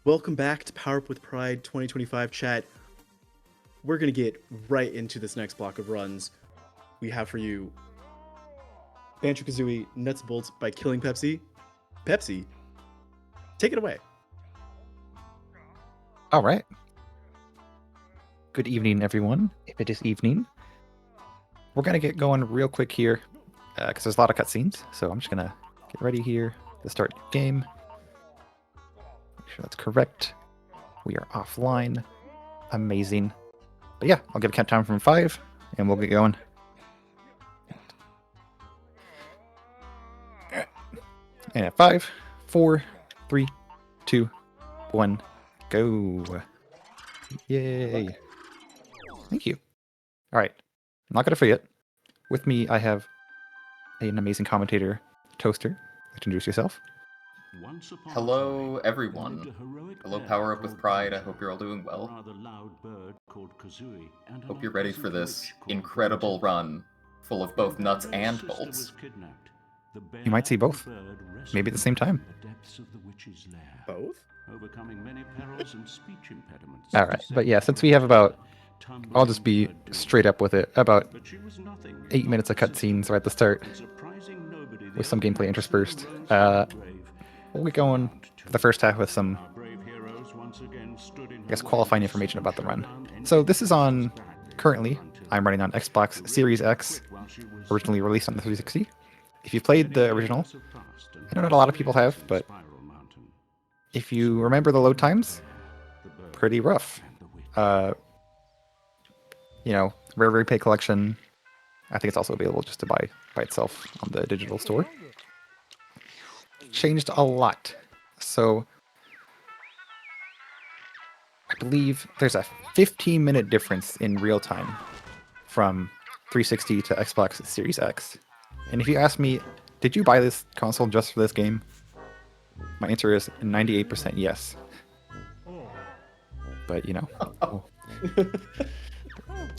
Welcome back to Power Up with Pride 2025 chat. We're going to get right into this next block of runs. We have for you Banjo-Kazooie Nuts and Bolts by Killing Pepsi. Pepsi, take it away. All right. Good evening, everyone. If it is evening, we're going to get going real quick here because there's a lot of cutscenes. So I'm just going to get ready here to start the game. Make sure that's correct. We are offline. Amazing. But yeah, I'll give a countdown from 5 and we'll get going. And at 5, 4, 3, 2, 1, go. Yay. Thank you. All right. I'm not going to forget. With me, I have an amazing commentator, Toaster. Introduce yourself. Hello, everyone. Hello, Power Up with Pride. I hope you're all doing well. Hope you're ready for this incredible run full of both nuts and bolts. You might see both. Maybe at the same time. Both? All right. But yeah, since we have about, I'll just be straight up with it, about 8 minutes of cutscenes right at the start with some gameplay interspersed. We'll get going for the first half with some, I guess, qualifying information about the run. So this is on, currently, I'm running on Xbox Series X, originally released on the 360. If you've played the original, I know not a lot of people have, but if you remember the load times, pretty rough. You know, Rare Repay Collection, I think it's also available just to buy by itself on the digital store. Changed a lot. So I believe there's a 15-minute difference in real time from 360 to Xbox Series X. And if you ask me, did you buy this console just for this game? My answer is 98% yes. But, you know.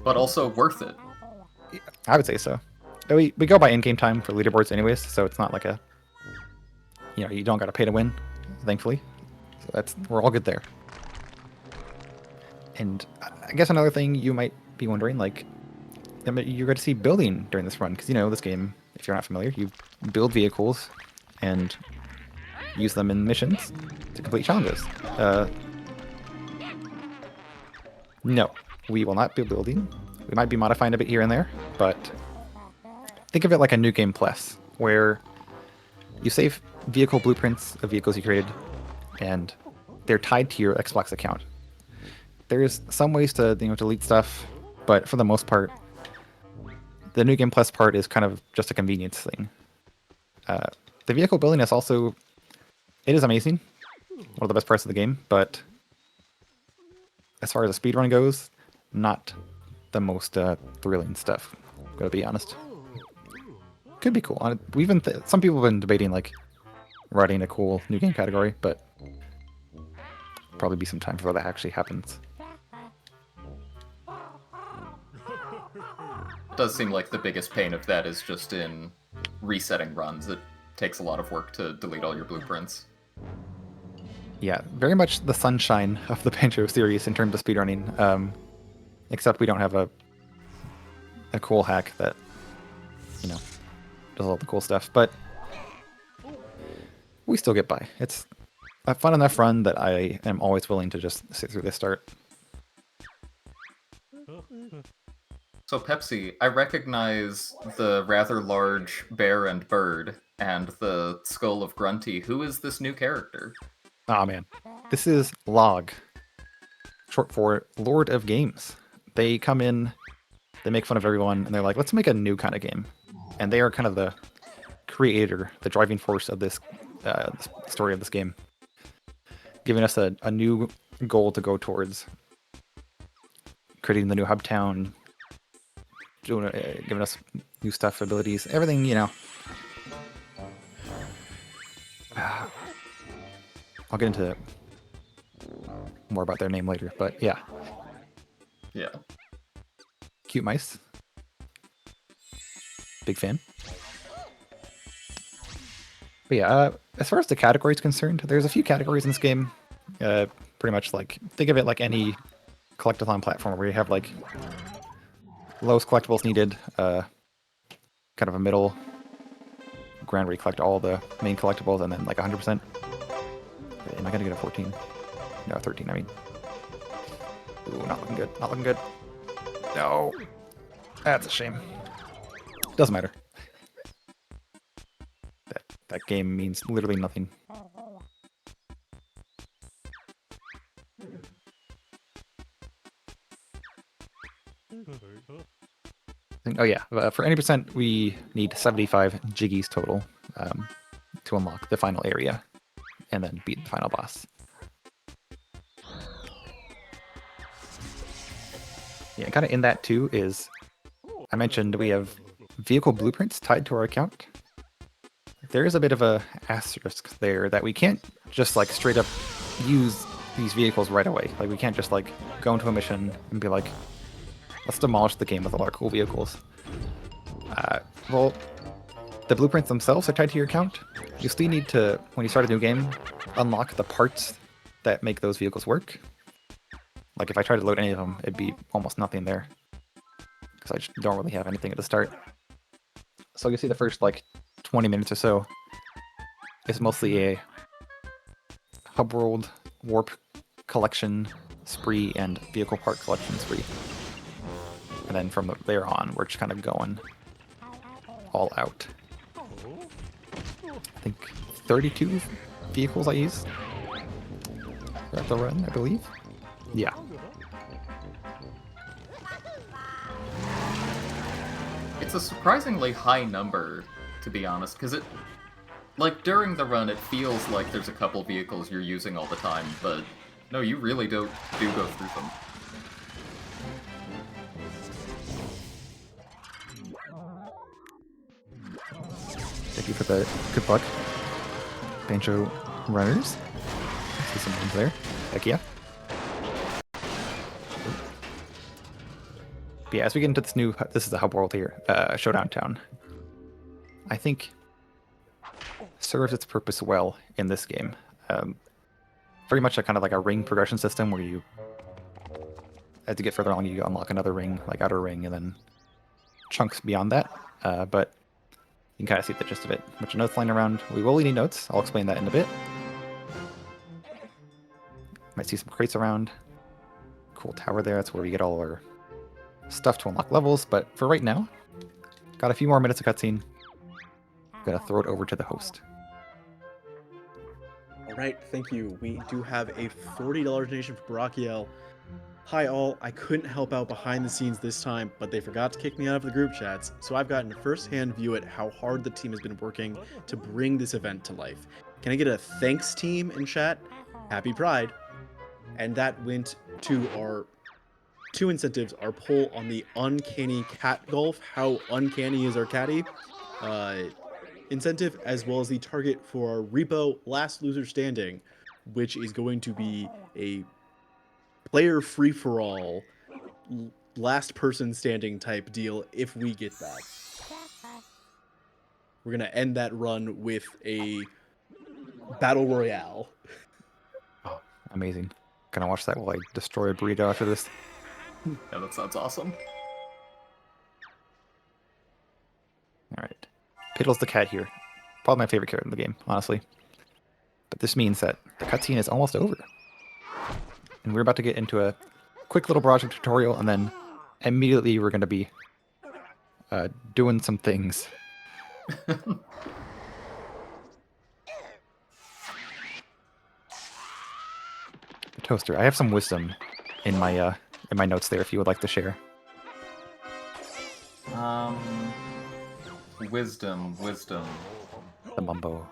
But also worth it. I would say so. We go by in-game time for leaderboards anyways, so it's not like a, you know, you don't gotta pay to win, thankfully. So we're all good there. And I guess another thing you might be wondering, like, you're going to see building during this run, because, you know, this game, if you're not familiar, you build vehicles and use them in missions to complete challenges. No, we will not be building. We might be modifying a bit here and there, but think of it like a New Game Plus, where you save vehicle blueprints of vehicles you created, and they're tied to your Xbox account. There's some ways to, you know, delete stuff, but for the most part, the New Game Plus part is kind of just a convenience thing. The vehicle building is also, it is amazing, one of the best parts of the game, but as far as the speedrun goes, not the most thrilling stuff, gotta be honest. Could be cool. Some people have been debating like writing a cool new game category, but probably be some time before that actually happens. It does seem like the biggest pain of that is just in resetting runs. It takes a lot of work to delete all your blueprints. Yeah, very much the sunshine of the Banjo series in terms of speedrunning. Except we don't have a cool hack that, you know, does all the cool stuff. But we still get by. It's a fun enough run that I am always willing to just sit through the start. So Pepsi, I recognize the rather large bear and bird and the skull of Grunty. Who is this new character? Aw, man. This is Log, short for Lord of Games. They come in, they make fun of everyone, and they're like, let's make a new kind of game. And they are kind of the creator, the driving force of this story of this game, giving us a new goal to go towards, creating the new hub town, giving us new stuff, abilities, everything, you know. I'll get into more about their name later, but yeah. Yeah. Cute mice. Big fan. But yeah, as far as the category is concerned, there's a few categories in this game. Pretty much like, think of it like any collectathon platform where you have like lowest collectibles needed, kind of a middle ground where you collect all the main collectibles, and then like 100%. Am I gonna get a 14? No, 13, I mean. Ooh, not looking good, not looking good. No. That's a shame. Doesn't matter. That game means literally nothing. Oh yeah, for any percent we need 75 jiggies total to unlock the final area and then beat the final boss. Yeah, kind of in that too is, I mentioned we have vehicle blueprints tied to our account. There is a bit of a asterisk there that we can't just like straight up use these vehicles right away. Like we can't just like go into a mission and be like, let's demolish the game with all our cool vehicles. Well, the blueprints themselves are tied to your account. You still need to, when you start a new game, unlock the parts that make those vehicles work. Like if I try to load any of them, it'd be almost nothing there, because I just don't really have anything at the start. So you see the first like 20 minutes or so is mostly a hub world warp collection spree and vehicle part collection spree. And then from there on, we're just kind of going all out. I think 32 vehicles I used throughout the run, I believe. Yeah. It's a surprisingly high number, to be honest, because it, like, during the run, it feels like there's a couple vehicles you're using all the time, but no, you really do go through them. Thank you for the good luck, Banjo runners. I see some names there. Heck yeah. But yeah, as we get into this is the hub world here, Showdown Town. I think serves its purpose well in this game. Very much a kind of like a ring progression system where you, as you get further along, you unlock another ring, like outer ring, and then chunks beyond that. But you can kind of see the gist of it. A bunch of notes lying around. We will need notes. I'll explain that in a bit. Might see some crates around. Cool tower there. That's where we get all our stuff to unlock levels. But for right now, got a few more minutes of cutscene. Gonna throw it over to the host. All right, thank you. We do have a $40 donation for Barakiel. Hi all, I couldn't help out behind the scenes this time, but they forgot to kick me out of the group chats, so I've gotten a first-hand view at how hard the team has been working to bring this event to life. Can I get a thanks team in chat? Happy Pride. And that went to our two incentives, our poll on the uncanny cat golf, how uncanny is our catty incentive, as well as the target for our repo last loser standing, which is going to be a player free-for-all last person standing type deal if we get that. We're gonna end that run with a battle royale. Oh, amazing. Gonna watch that while I destroy a burrito after this. Yeah, that sounds awesome. Alright. Piddle's the cat here. Probably my favorite character in the game, honestly. But this means that the cutscene is almost over. And we're about to get into a quick little barrage tutorial, and then immediately we're going to be doing some things. The toaster. I have some wisdom in my notes there if you would like to share. Wisdom. The Mumbo.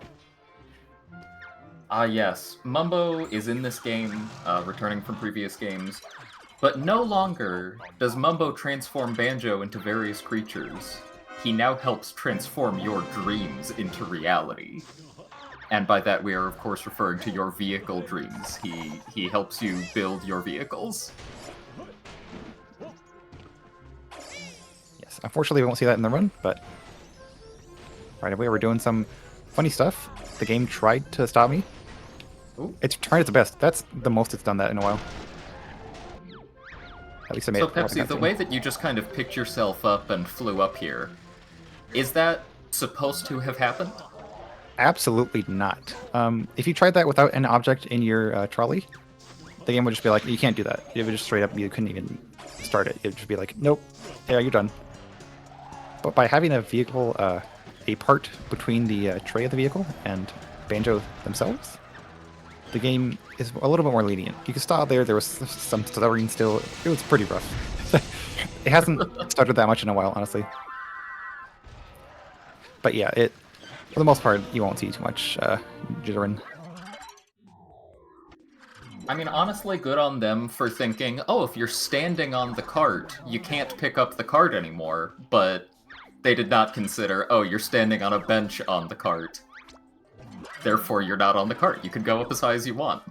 Yes. Mumbo is in this game, returning from previous games, but no longer does Mumbo transform Banjo into various creatures. He now helps transform your dreams into reality. And by that we are of course referring to your vehicle dreams. He helps you build your vehicles. Yes, unfortunately we won't see that in the run, but right away we're doing some funny stuff. The game tried to stop me Ooh. It's trying its best. That's the most it's done that in a while. At least I made So it for what I Pepsi, got the to. way that you just kind of picked yourself up and flew up here, is that supposed to have happened? Absolutely not. If you tried that without an object in your trolley, the game would just be like, you can't do that. It would just straight up, you couldn't even start it. It would just be like, nope, yeah, you're done. But by having a vehicle, a part between the tray of the vehicle and Banjo themselves, the game is a little bit more lenient. You can stop there. There was some stuttering still. It was pretty rough. It hasn't stuttered that much in a while, honestly. But yeah, for the most part, you won't see too much jittering. I mean, honestly, good on them for thinking, oh, if you're standing on the cart, you can't pick up the cart anymore. But they did not consider, oh, you're standing on a bench on the cart. Therefore, you're not on the cart. You can go up as high as you want.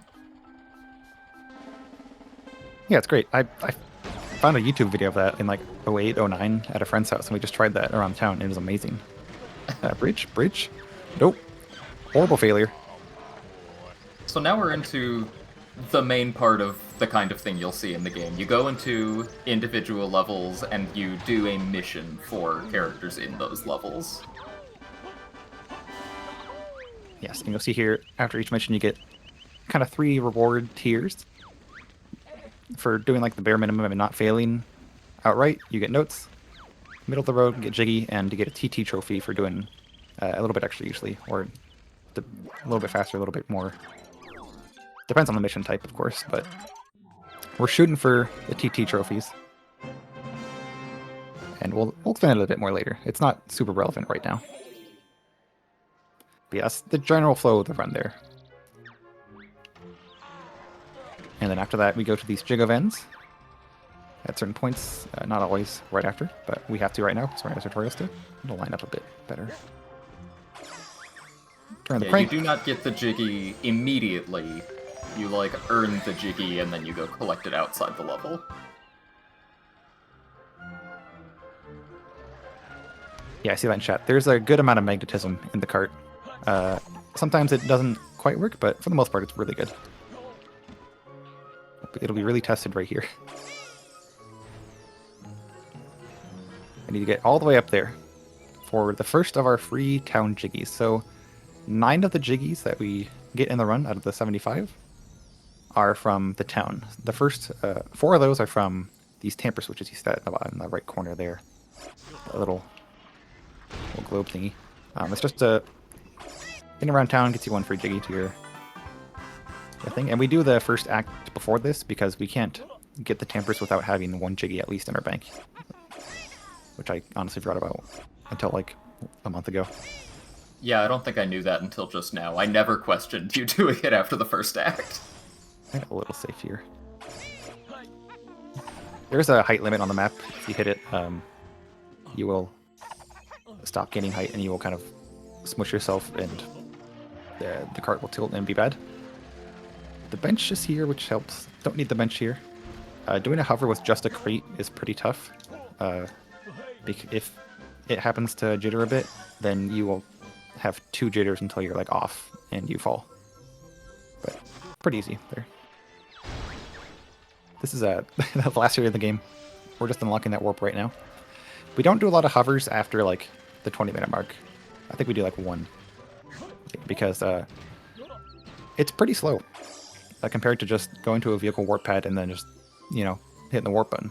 Yeah, it's great. I found a YouTube video of that in like 08, 09 at a friend's house, and we just tried that around town. It was amazing. Bridge? Nope. Horrible failure. So now we're into the main part of the kind of thing you'll see in the game. You go into individual levels and you do a mission for characters in those levels. Yes, and you'll see here, after each mission, you get kind of 3 reward tiers. For doing like the bare minimum and not failing outright, you get notes. Middle of the road, get Jiggy, and you get a TT trophy for doing a little bit extra usually, or a little bit faster, a little bit more. Depends on the mission type, of course, but we're shooting for the TT trophies. And we'll explain it a bit more later. It's not super relevant right now. But yeah, that's the general flow of the run there. And then after that, we go to these jig of ends at certain points. Not always right after, but we have to right now, so we're in a tutorial still. It'll line up a bit better. Turn the Yeah, crank. you do not get the Jiggy immediately. You, like, earn the Jiggy and then you go collect it outside the level. Yeah, I see that in chat. There's a good amount of magnetism in the cart. Sometimes it doesn't quite work, but for the most part, it's really good. It'll be really tested right here. I need to get all the way up there for the first of our free town jiggies. So 9 of the jiggies that we get in the run out of the 75 are from the town. The first 4 of those are from these tamper switches you see that in the right corner there. A little globe thingy. It's just getting around town gets you 1 free jiggy to your thing. And we do the first act before this because we can't get the tampers without having 1 jiggy at least in our bank. Which I honestly forgot about until like a month ago. Yeah, I don't think I knew that until just now. I never questioned you doing it after the first act. I got a little safe here. There's a height limit on the map. If you hit it, you will stop gaining height and you will kind of smush yourself and the cart will tilt and be bad. The bench is here, which helps. Don't need the bench here. Doing a hover with just a crate is pretty tough. If it happens to jitter a bit, then you will have 2 jitters until you're like off and you fall. But pretty easy there. This is the last area of the game. We're just unlocking that warp right now. We don't do a lot of hovers after like the 20-minute mark. I think we do like 1. Because it's pretty slow compared to just going to a vehicle warp pad and then just, you know, hitting the warp button.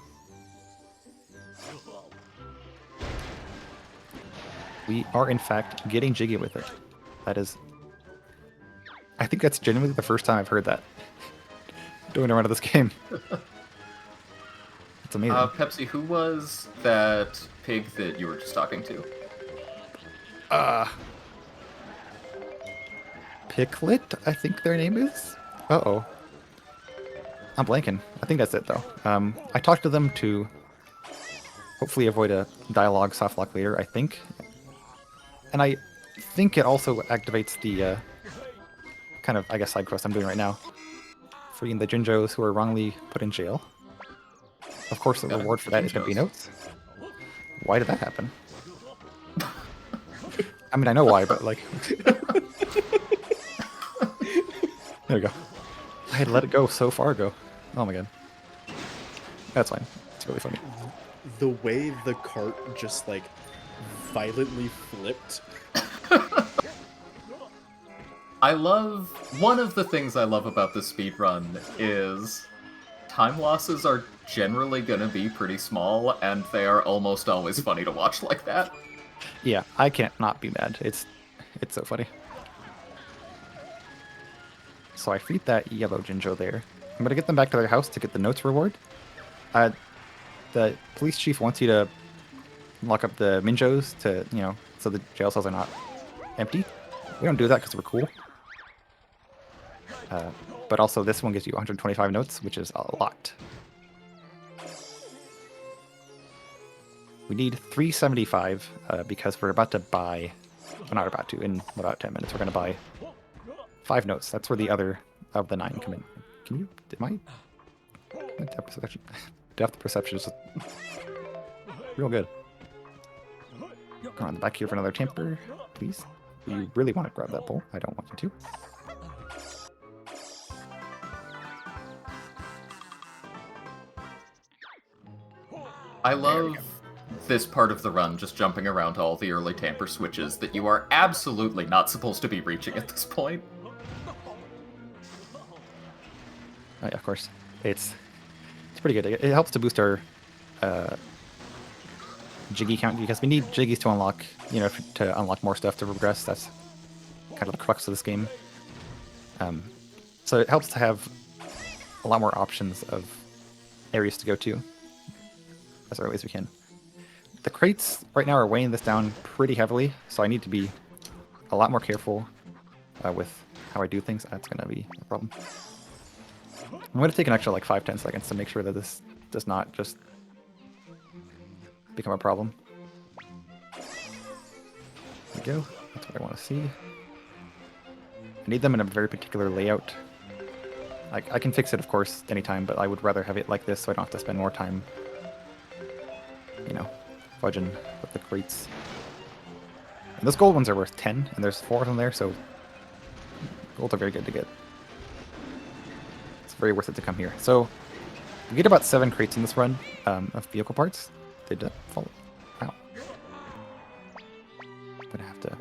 We are, in fact, getting jiggy with it. That is... I think that's genuinely the first time I've heard that. Doing a run of this game. It's amazing. Pepsi, who was that pig that you were just talking to? Piclet, I think their name is? Uh-oh. I'm blanking. I think that's it, though. I talked to them to hopefully avoid a dialogue softlock later, I think. And I think it also activates the kind of, I guess, side quest I'm doing right now. Freeing the Jinjos who are wrongly put in jail. Of course, the reward for that is going to be notes. Why did that happen? I mean, I know why, but like... There we go. I had let it go so far ago. Oh my god. That's fine. It's really funny. The way the cart just like violently flipped. One of the things I love about the speedrun is time losses are generally gonna be pretty small, and they are almost always funny to watch like that. Yeah, I can't not be mad. It's so funny. So I feed that yellow Jinjo there. I'm gonna get them back to their house to get the notes reward. The police chief wants you to lock up the Minjos to, so the jail cells are not empty. We don't do that because we're cool. But also this one gives you 125 notes, which is a lot. We need 375 because we're about to buy... Well, not about to. In about 10 minutes, we're going to buy 5 notes. That's where the other of the 9 come in. Can you... Did my depth perception... Depth perception is real good. Go on the back here for another tamper, please. You really want to grab that bowl. I don't want you to. I love this part of the run, just jumping around all the early tamper switches that you are absolutely not supposed to be reaching at this point. Oh yeah, of course. It's pretty good. It helps to boost our Jiggy count because we need Jiggies to unlock, to unlock more stuff to progress. That's kind of the crux of this game. So it helps to have a lot more options of areas to go to as early as we can. The crates right now are weighing this down pretty heavily, so I need to be a lot more careful with how I do things. That's going to be a problem. I'm going to take an extra like 5-10 seconds to make sure that this does not just become a problem. There we go. That's what I want to see. I need them in a very particular layout. I can fix it, of course, anytime, but I would rather have it like this so I don't have to spend more time, fudging with the crates. And those gold ones are worth 10, and there's 4 of them there, so golds are very good to get. It's very worth it to come here. So we get about 7 crates in this run of vehicle parts. Did that fall? Wow. Gonna have to...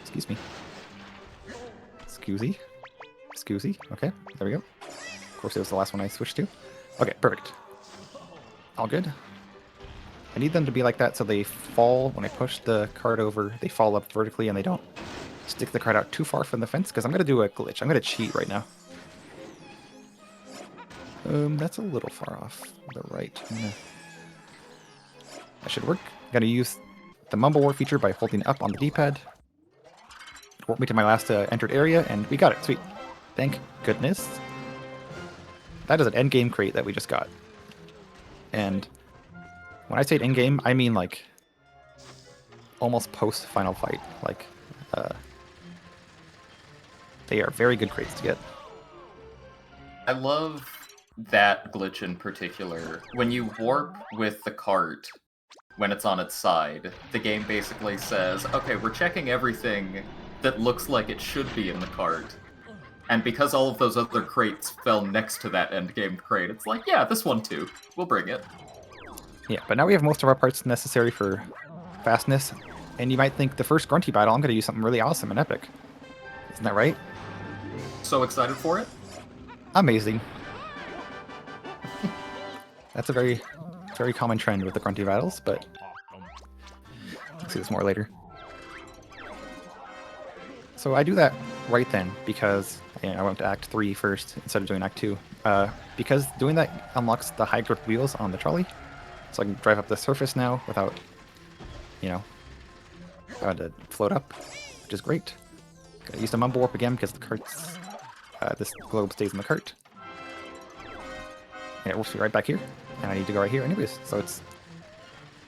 Excuse me. Excusey. Okay, there we go. Of course, it was the last one I switched to. Okay, perfect. All good. I need them to be like that so they fall, when I push the cart over, they fall up vertically and they don't stick the cart out too far from the fence, because I'm going to do a glitch. I'm going to cheat right now. That's a little far off the right. That should work. I'm going to use the Mumble War feature by holding up on the D-pad. Warp me to my last entered area, and we got it. Sweet. Thank goodness. That is an endgame crate that we just got. And when I say endgame, I mean like almost post-final fight. Like, they are very good crates to get. I love that glitch in particular. When you warp with the cart, when it's on its side, the game basically says, okay, we're checking everything that looks like it should be in the cart. And because all of those other crates fell next to that endgame crate, it's like, yeah, this one too. We'll bring it. Yeah, but now we have most of our parts necessary for fastness. And you might think the first Grunty battle, I'm going to use something really awesome and epic. Isn't that right? So excited for it? Amazing. That's a very, very common trend with the Grunty battles, but we'll see this more later. So I do that right then because I went to Act 3 first instead of doing Act 2. Because doing that unlocks the high growth wheels on the trolley, so I can drive up the surface now without, having to float up, which is great. Gotta use the Mumble Warp again because the cart's, this globe stays in the cart. And it warps me right back here, and I need to go right here anyways, so it's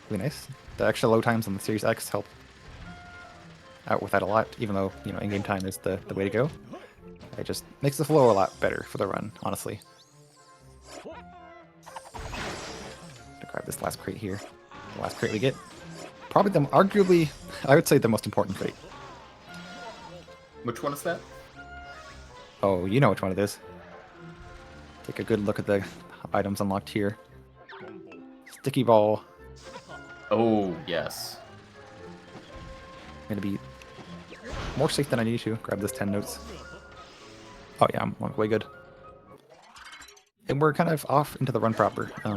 really nice. The extra load times on the Series X help out with that a lot, even though, in-game time is the way to go. It just makes the flow a lot better for the run, honestly. Grab this last crate here. The last crate we get. Probably arguably, I would say the most important crate. Which one is that? Oh, you know which one it is. Take a good look at the items unlocked here. Sticky ball. Oh, yes. I'm gonna be more safe than I need to. Grab this 10 notes. Oh yeah, I'm way good. And we're kind of off into the run proper. I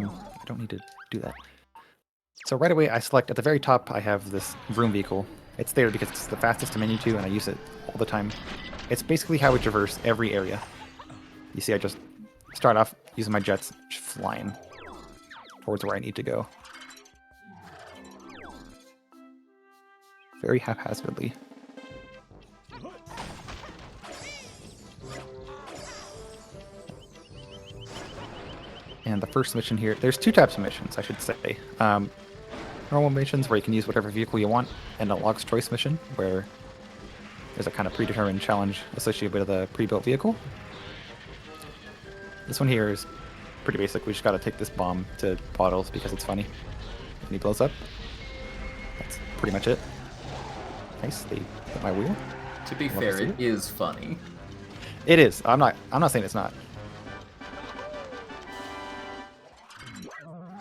don't need to do that. So right away I select, at the very top I have this vroom vehicle. It's there because it's the fastest to menu to and I use it all the time. It's basically how we traverse every area. You see I just start off using my jets, just flying towards where I need to go. Very haphazardly. And the first mission here, there's two types of missions, I should say. Normal missions where you can use whatever vehicle you want, and a Log's Choice mission where there's a kind of predetermined challenge associated with a pre-built vehicle. This one here is pretty basic. We just gotta take this bomb to Bottles because it's funny. And he blows up. That's pretty much it. Nice, they hit my wheel. To be fair, it is funny. It is. I'm not saying it's not.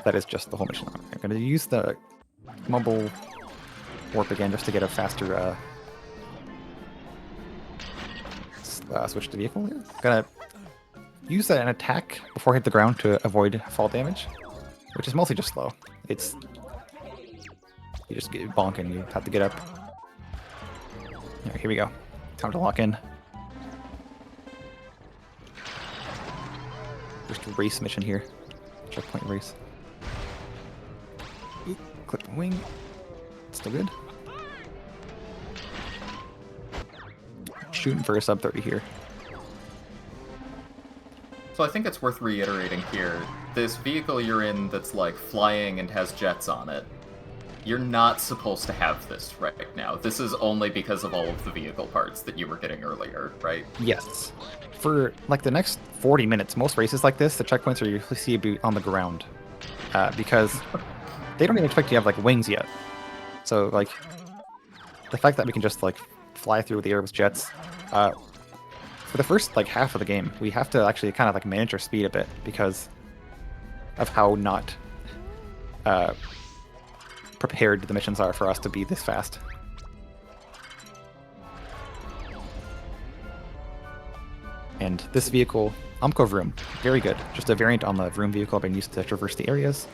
That is just the whole mission. I'm gonna use the mumble warp again just to get a faster switch to vehicle here. Gonna use an attack before I hit the ground to avoid fall damage, which is mostly just slow. It's you just get bonking, you have to get up. Alright, here we go. Time to lock in. First race mission here. Checkpoint race. Oop, clip the wing. Still good. Shooting for a sub 30 here. So I think it's worth reiterating here, this vehicle you're in that's like flying and has jets on it, you're not supposed to have this right now. This is only because of all of the vehicle parts that you were getting earlier, right? Yes. For like the next 40 minutes, most races like this, the checkpoints are usually see you on the ground. Because they don't even expect you to have like wings yet. So like the fact that we can just like fly through the air with jets, for the first like half of the game, we have to actually kind of like manage our speed a bit because of how not prepared the missions are for us to be this fast. And this vehicle, Umpqua Vroom, very good. Just a variant on the Vroom vehicle I've been used to traverse the areas.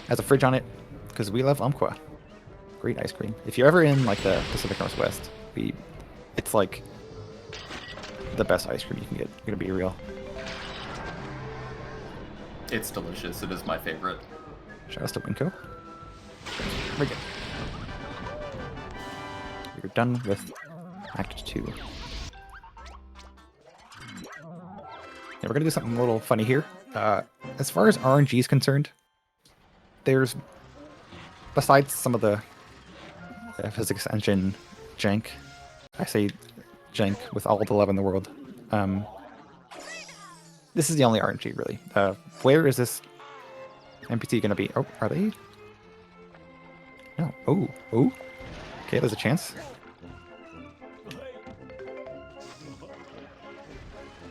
Has a fridge on it because we love Umpqua. Great ice cream. If you're ever in like the Pacific Northwest, it's like the best ice cream you can get. I'm gonna be real. It's delicious. It is my favorite. Shout out to Winco. Very good. We're done with Act 2. Yeah, we're gonna do something a little funny here. As far as RNG is concerned, there's, besides some of the physics engine jank, I say jank with all the love in the world, this is the only RNG really. Where is this NPC gonna be? Oh, are they? No. Oh, oh. Okay, there's a chance.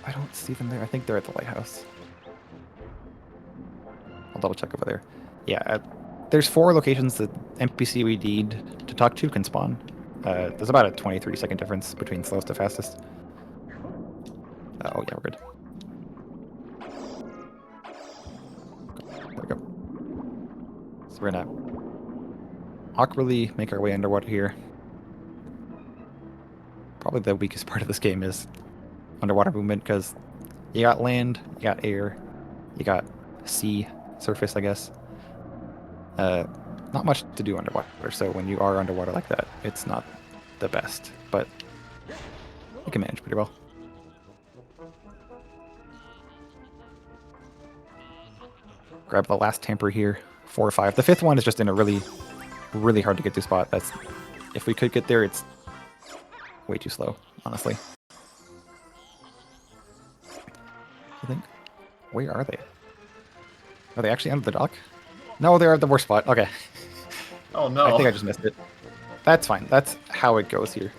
I don't see them there. I think they're at the lighthouse. I'll double check over there. Yeah, there's 4 locations that NPC we need to talk to can spawn. There's about a 23 second difference between slowest to fastest. Oh yeah, we're good. There we go. So we're gonna awkwardly make our way underwater here. Probably the weakest part of this game is underwater movement because you got land, you got air, you got sea, surface, I guess. Not much to do underwater, so when you are underwater like that, it's not the best, but you can manage pretty well. Grab the last tamper here, 4 or 5. The 5th one is just in a really, really hard to get to spot. That's, if we could get there, it's way too slow, honestly. I think. Where are they? Are they actually under the dock? No, they're at the worst spot. Okay. Oh no. I think I just missed it. That's fine. That's how it goes here.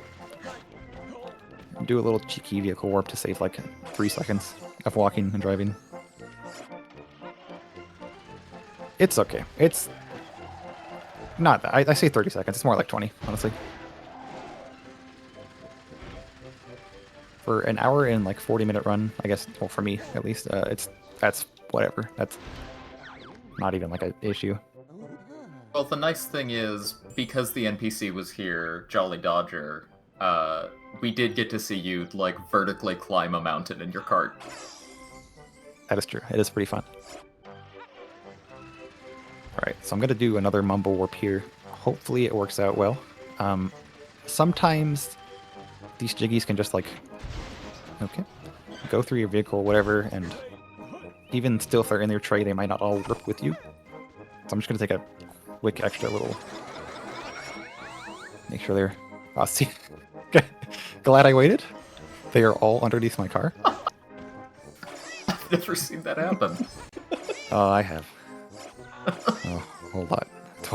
do a little cheeky vehicle warp to save like 3 seconds of walking and driving. It's okay. It's not that. I say 30 seconds. It's more like 20, honestly. For an hour and like 40-minute run, I guess, well, for me at least, that's whatever. That's not even like an issue. Well, the nice thing is, because the NPC was here, Jolly Dodger, we did get to see you, like, vertically climb a mountain in your cart. That is true. It is pretty fun. Alright, so I'm going to do another Mumble Warp here. Hopefully it works out well. Sometimes these Jiggies can just, like, okay, go through your vehicle or whatever, and even still if they're in their tray, they might not all work with you. So I'm just going to take a quick extra little... Make sure they're... Oh, see... Glad I waited. They are all underneath my car. I've never seen that happen. Oh, I have. Oh, a whole lot.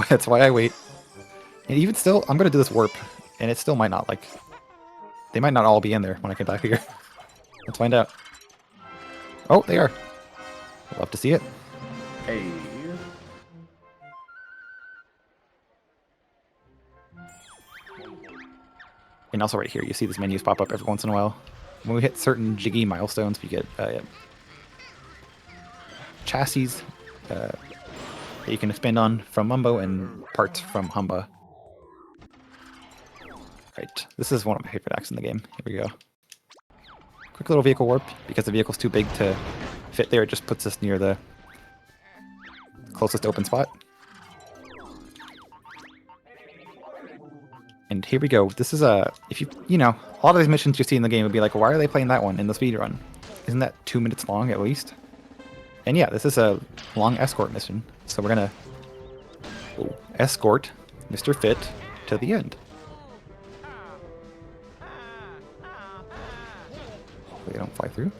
That's why I wait. And even still, I'm going to do this warp, and it still might not, like... They might not all be in there when I get back here. Let's find out. Oh, they are. Love to see it. Hey. And also right here, you see these menus pop up every once in a while. When we hit certain Jiggy milestones, we get chassis that you can spend on from Mumbo and parts from Humba. Right, this is one of my favorite acts in the game. Here we go. Quick little vehicle warp. Because the vehicle's too big to fit there, it just puts us near the closest open spot. And here we go. This is if you know, a lot of these missions you see in the game would be like, why are they playing that one in the speedrun? Isn't that 2 minutes long at least? And yeah, this is a long escort mission. So we're gonna escort Mr. Fit to the end. They don't fly through.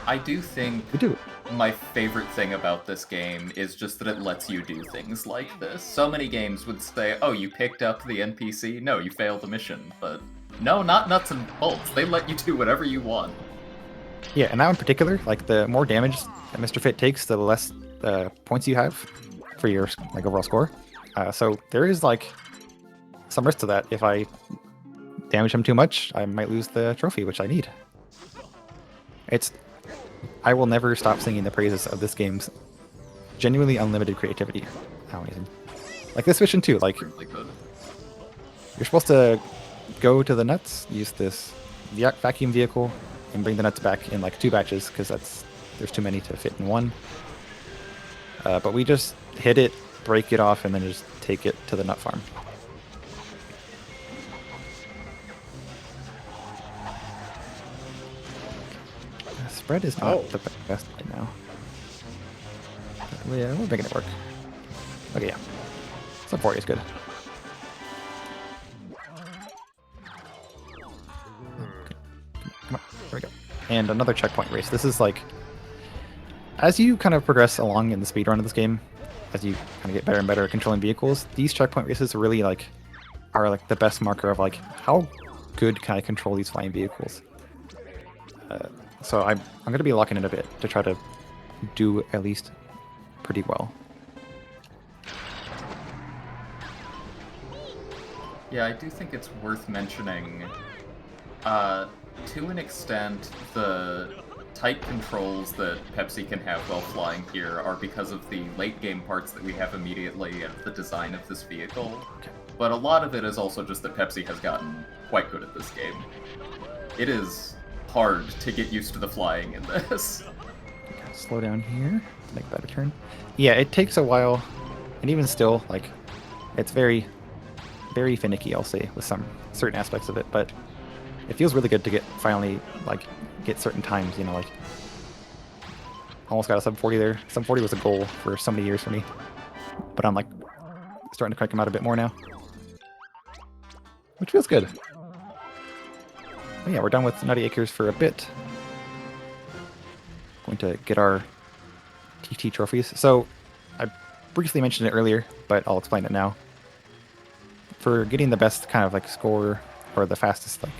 I do think We do. my favorite thing about this game is just that it lets you do things like this. So many games would say, oh, you picked up the NPC? No, you failed the mission. But no, not nuts and bolts. They let you do whatever you want. Yeah, and that one in particular, like the more damage that Mr. Fit takes, the less points you have for your like overall score. So there is like some risk to that. If I damage him too much, I might lose the trophy, which I need. I will never stop singing the praises of this game's genuinely unlimited creativity. How amazing. Like this mission too, like Really good. you're supposed to go to the nuts, use this vacuum vehicle, and bring the nuts back in like 2 batches, because there's too many to fit in one. But we just hit it, break it off, and then just take it to the nut farm. Spread is not the best right now. But yeah, we're making it work. Okay, yeah. Sub 40 is good. Okay. Come on, there we go. And another checkpoint race. This is like, as you kind of progress along in the speedrun of this game, as you kind of get better and better at controlling vehicles, these checkpoint races really are like the best marker of like, how good can I control these flying vehicles? So I'm going to be locking it a bit to try to do at least pretty well. Yeah, I do think it's worth mentioning, to an extent, the tight controls that Pepsi can have while flying here are because of the late game parts that we have immediately and the design of this vehicle. But a lot of it is also just that Pepsi has gotten quite good at this game. It is hard to get used to the flying in this. Okay, slow down here to make a better turn. Yeah, it takes a while, and even still, like, it's very, very finicky, I'll say, with some certain aspects of it, but it feels really good to finally get certain times, you know, like, almost got a sub 40 there. Sub 40 was a goal for so many years for me, but I'm, like, starting to crank them out a bit more now, which feels good. But yeah, we're done with Nutty Acres for a bit. Going to get our TT trophies. So, I briefly mentioned it earlier, but I'll explain it now. For getting the best kind of like score, or the fastest like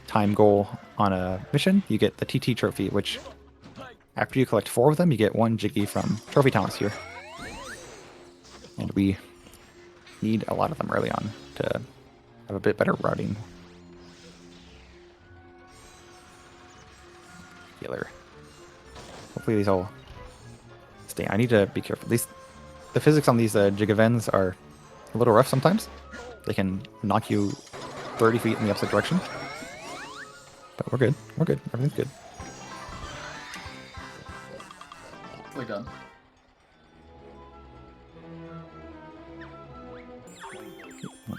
time goal on a mission, you get the TT trophy, which after you collect 4 of them, you get 1 Jiggy from Trophy Thomas here. And we need a lot of them early on to have a bit better routing. Healer. Hopefully these all stay. I need to be careful. The physics on these Jigavens are a little rough sometimes. They can knock you 30 feet in the opposite direction. But we're good. We're good. Everything's good. We're done.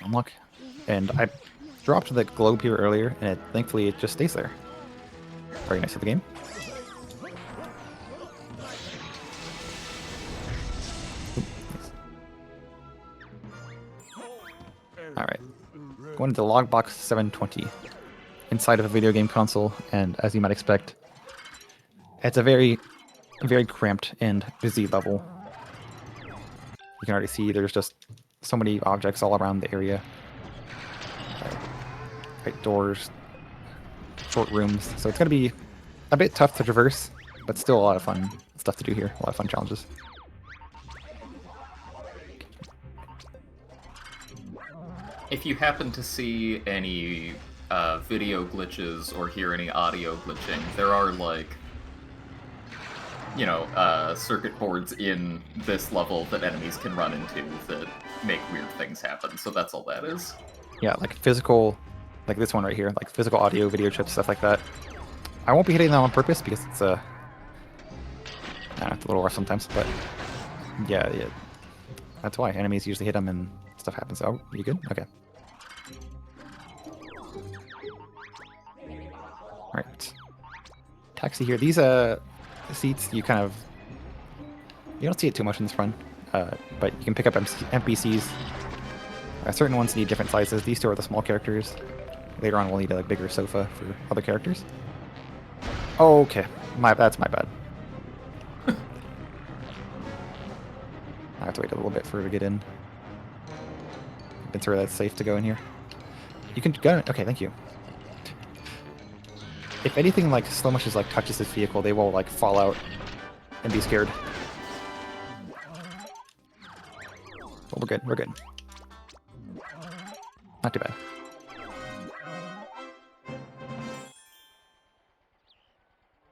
Unlock. And I dropped the globe here earlier, and thankfully it just stays there. Very nice of the game. Alright. Going into Logbox 720. Inside of a video game console, and as you might expect, it's a very cramped and busy level. You can already see there's just so many objects all around the area. Right doors, short rooms, so it's going to be a bit tough to traverse, but still a lot of fun stuff to do here, a lot of fun challenges. If you happen to see any video glitches or hear any audio glitching, there are, like, you know, circuit boards in this level that enemies can run into that make weird things happen, so that's all that is. Yeah, like physical, like this one right here, like physical audio, video chips, stuff like that. I won't be hitting them on purpose because it's I don't know, it's a little rough sometimes, but yeah, that's why enemies usually hit them and stuff happens. Oh, you good? Okay. Right. Taxi here. These seats, you don't see it too much in this run, but you can pick up NPCs. Certain ones need different sizes. These two are the small characters. Later on, we'll need a bigger sofa for other characters. Okay, that's my bad. I have to wait a little bit for her to get in. Convince her that's safe to go in here. You can go. Okay, thank you. If anything like so much as like touches this vehicle, they will like fall out and be scared. But we're good. We're good. Not too bad.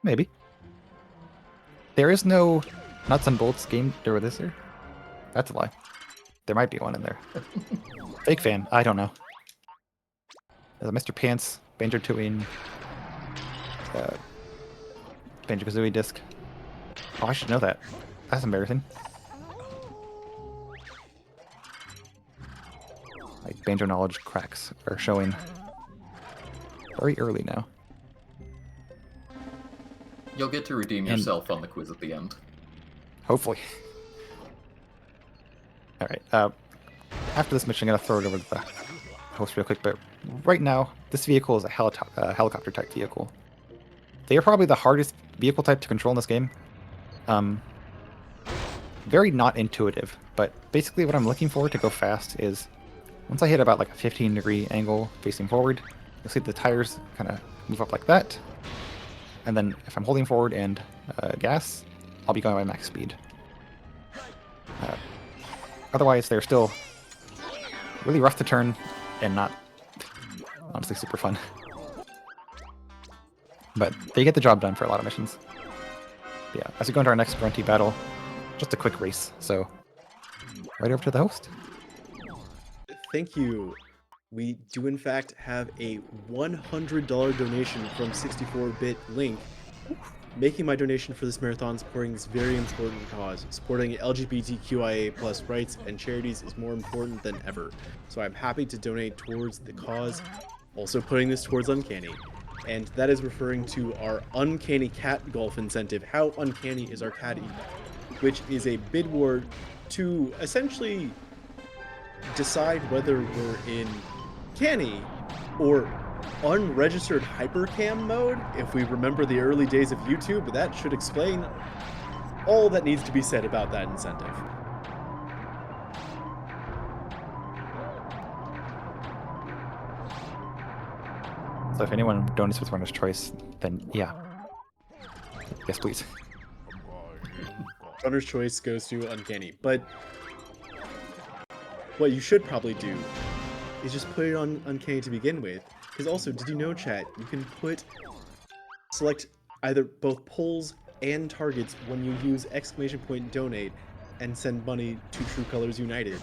Maybe. There is no nuts and bolts game over this here. That's a lie. There might be one in there. Fake fan. I don't know. There's a Mr. Pants, Banjo-Kazooie, Banjo-Kazooie disc. Oh, I should know that. That's embarrassing. Like banjo knowledge cracks are showing very early now. You'll get to redeem yourself on the quiz at the end. Hopefully. Alright, after this mission, I'm going to throw it over to the host real quick, but right now, this vehicle is a helicopter-type vehicle. They are probably the hardest vehicle type to control in this game. Very not intuitive, but basically what I'm looking for to go fast is, once I hit about like a 15-degree angle facing forward, you'll see the tires kind of move up like that. And then if I'm holding forward and gas, I'll be going by max speed. Otherwise, they're still really rough to turn and not honestly super fun. But they get the job done for a lot of missions. But yeah, as we go into our next grunty battle, just a quick race. So, right over to the host. Thank you. We do in fact have a $100 donation from 64-bit Link, making my donation for this marathon supporting this very important cause. Supporting LGBTQIA+ rights and charities is more important than ever. So I'm happy to donate towards the cause, also putting this towards Uncanny. And that is referring to our Uncanny Cat Golf incentive. How uncanny is our catty? Which is a bid war to essentially decide whether we're in canny or unregistered hypercam mode. If we remember the early days of YouTube, that should explain all that needs to be said about that incentive. So if anyone donates with runner's choice, then yeah. Yes, please. Runner's choice goes to Uncanny. But what you should probably do is just put it on Uncanny to begin with. Because also, did you know, chat, you can select either both polls and targets when you use !donate and send money to True Colors United.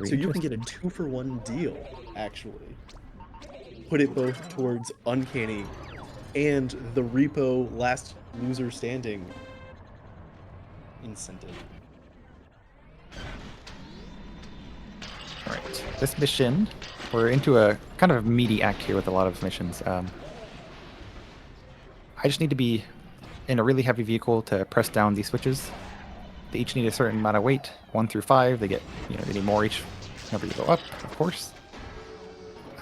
So you can get a 2-for-1 deal, actually. Put it both towards Uncanny and the repo last loser standing incentive. Alright, this mission, we're into a kind of meaty act here with a lot of missions. I just need to be in a really heavy vehicle to press down these switches. They each need a certain amount of weight, 1 through 5. They get, they need more each whenever you go up, of course.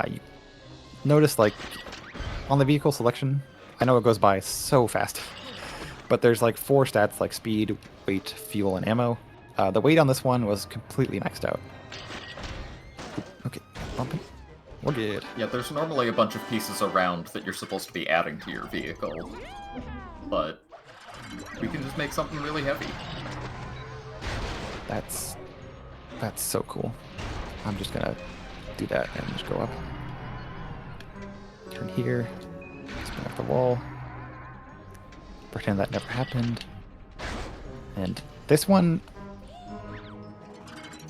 You notice, like, on the vehicle selection, I know it goes by so fast, but there's like 4 stats like speed, weight, fuel, and ammo. The weight on this one was completely maxed out. Okay, bumping. We're good. Yeah, there's normally a bunch of pieces around that you're supposed to be adding to your vehicle, but we can just make something really heavy. That's so cool. I'm just gonna do that and just go up. Turn here. Spin up the wall. Pretend that never happened. And this one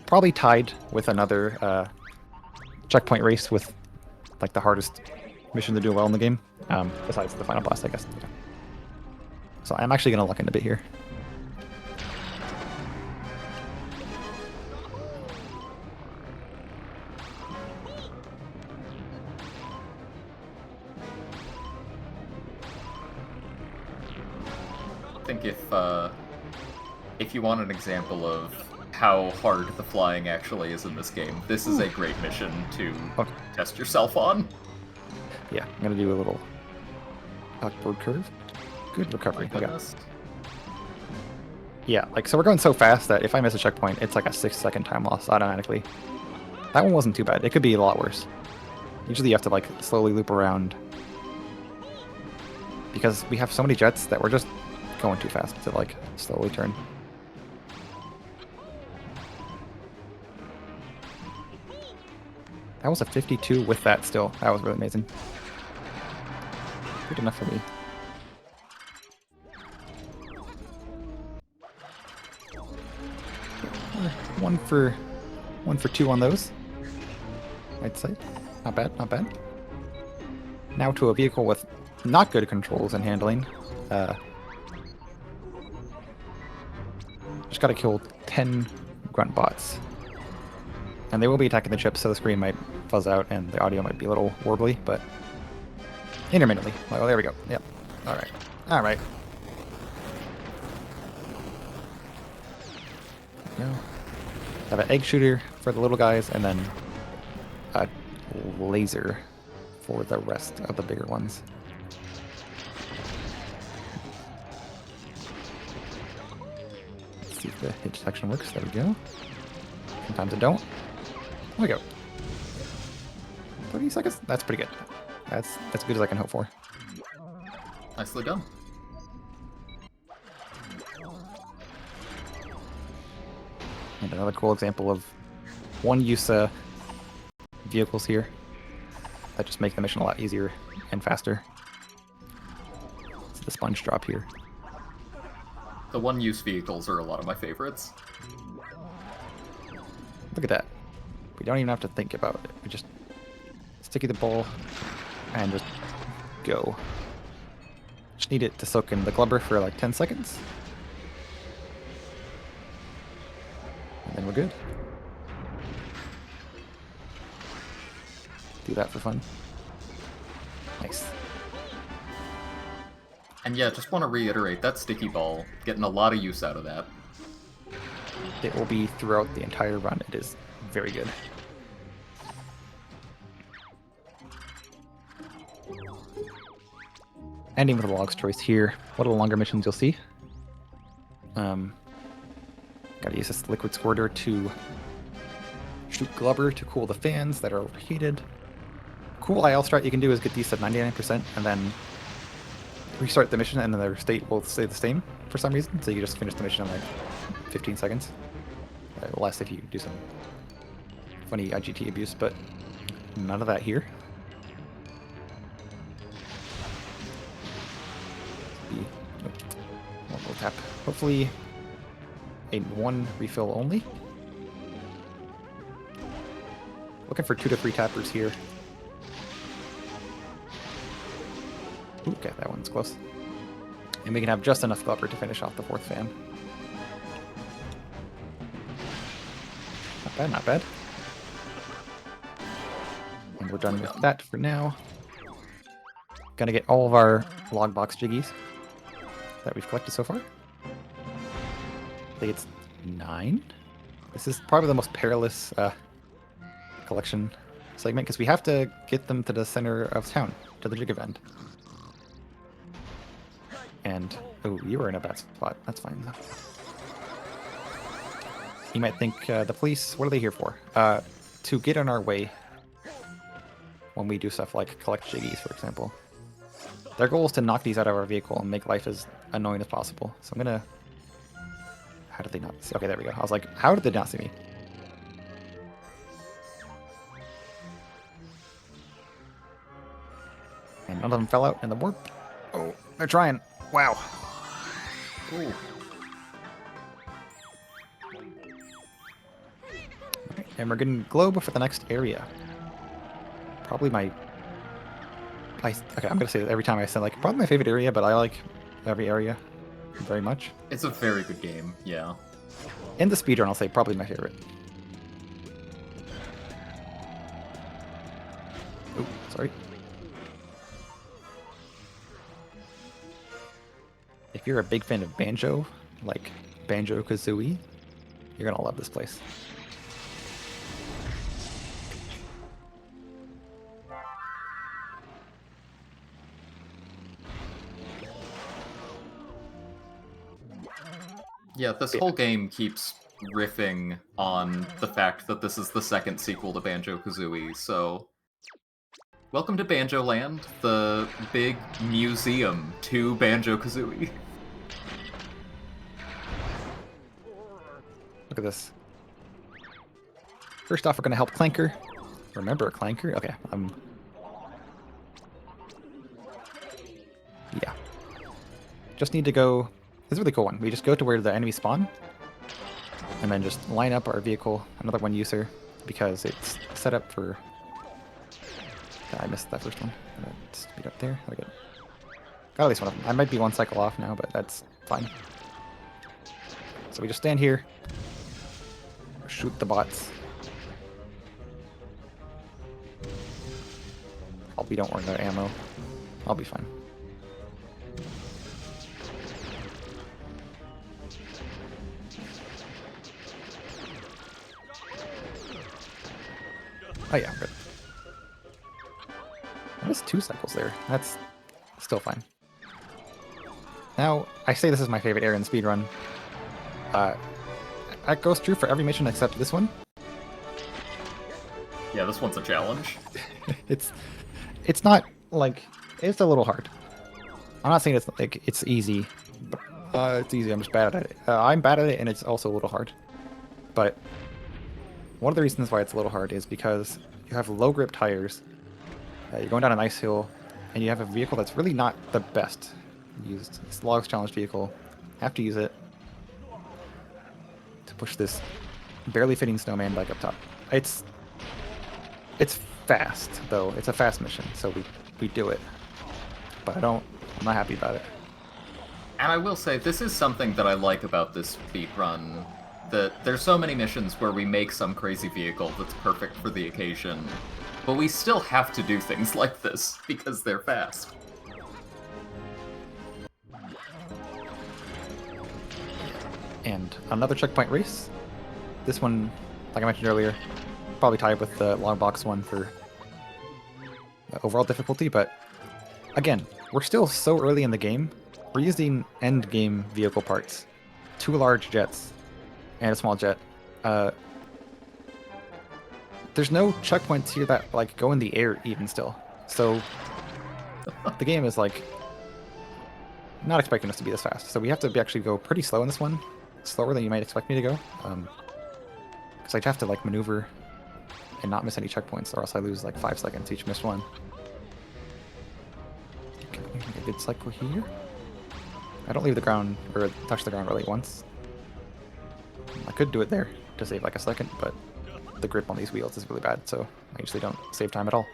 probably tied with another checkpoint race with like the hardest mission to do well in the game, besides the final boss, I guess. So I'm actually gonna luck in a bit here. I think if you want an example of how hard the flying actually is in this game, this is a great mission to test yourself on. Yeah, I'm gonna do a little upward curve. Good recovery. Oh my Okay. goodness. Yeah, like, so we're going so fast that if I miss a checkpoint, it's like a 6-second time loss automatically. That one wasn't too bad. It could be a lot worse. Usually you have to like slowly loop around because we have so many jets that we're just going too fast to like slowly turn. That was a 52 with that still. That was really amazing. Good enough for me. One for 2 on those. I'd say. Not bad, not bad. Now to a vehicle with not good controls and handling. Just gotta kill 10 grunt bots. And they will be attacking the chips, so the screen might fuzz out and the audio might be a little warbly, but intermittently. Oh, there we go. Yep. Alright. Alright. No. Have an egg shooter for the little guys, and then a laser for the rest of the bigger ones. Let's see if the hit detection works. There we go. Sometimes it don't. There we go. 30 seconds? That's pretty good. That's as good as I can hope for. Nicely done. And another cool example of one-use vehicles here that just make the mission a lot easier and faster. It's the sponge drop here. The one-use vehicles are a lot of my favorites. Look at that. We don't even have to think about it. We just sticky the ball and just go. Just need it to soak in the glubber for like 10 seconds. And then we're good. Do that for fun. Nice. And yeah, just want to reiterate, that sticky ball, getting a lot of use out of that. It will be throughout the entire run. It is very good. Ending with a log's choice here. One of the longer missions you'll see. Gotta use this liquid squirter to shoot Glubber to cool the fans that are overheated. Cool IL strat you can do is get these to 99% and then restart the mission and then their state will stay the same for some reason. So you just finish the mission in like 15 seconds. Less if you do some funny IGT abuse, but none of that here. We'll tap. Hopefully a 1 refill only. Looking for 2 to 3 tappers here. Ooh, okay, that one's close. And we can have just enough Glubber to finish off the 4th fan. Not bad, not bad. And we're done with that for now. Gonna get all of our log box jiggies that we've collected so far. I think it's 9. This is probably the most perilous collection segment because we have to get them to the center of town, to the jig event. And, oh, you were in a bad spot. That's fine, though. You might think, the police, what are they here for? To get in our way when we do stuff like collect jiggies, for example. Their goal is to knock these out of our vehicle and make life as annoying as possible. So I'm gonna... How did they not see? Okay, there we go. I was like, how did they not see me? And none of them fell out in the warp. Oh, they're trying. Wow. Ooh. Okay, and we're getting globe for the next area. Probably my... okay, I'm gonna say that every time I say like probably my favorite area, but I like every area very much. It's a very good game, yeah. In the speedrun, I'll say probably my favorite. Oh, sorry. If you're a big fan of Banjo, like Banjo-Kazooie, you're gonna love this place. Yeah, this whole game keeps riffing on the fact that this is the second sequel to Banjo-Kazooie, so... Welcome to Banjo Land, the big museum to Banjo-Kazooie. Look at this. First off, we're gonna help Clanker. Remember Clanker? Okay, yeah. Just need to go... This is a really cool one. We just go to where the enemies spawn, and then just line up our vehicle, another one user, because it's set up for... I missed that first one. Speed up there. There we go. Got at least one of them. I might be 1 cycle off now, but that's fine. So we just stand here, shoot the bots. Hope we don't run out of ammo. I'll be fine. Oh yeah, I'm good. I missed 2 cycles there. That's still fine. Now, I say this is my favorite area in the speedrun. That goes true for every mission except this one. Yeah, this one's a challenge. It's not like it's a little hard. I'm not saying it's like it's easy. But, it's easy. I'm just bad at it. I'm bad at it, and it's also a little hard. But one of the reasons why it's a little hard is because you have low grip tires. You're going down an ice hill, and you have a vehicle that's really not the best used. It's the longest challenge vehicle. Have to use it to push this barely fitting snowman back up top. It's fast though. It's a fast mission, so we do it. But I'm not happy about it. And I will say, this is something that I like about this speedrun. That there's so many missions where we make some crazy vehicle that's perfect for the occasion, but we still have to do things like this because they're fast. And another checkpoint race. This one, like I mentioned earlier, probably tied with the long box one for overall difficulty, but again, we're still so early in the game. We're using end game vehicle parts. 2 large jets and a small jet. there's no checkpoints here that like go in the air even still. So the game is like not expecting us to be this fast. So we have to actually go pretty slow in this one, slower than you might expect me to go. Because I have to like maneuver and not miss any checkpoints, or else I lose like 5 seconds each missed one. Okay, a good cycle here. I don't leave the ground or touch the ground really once. I could do it there to save like a second, but the grip on these wheels is really bad, so I usually don't save time at all.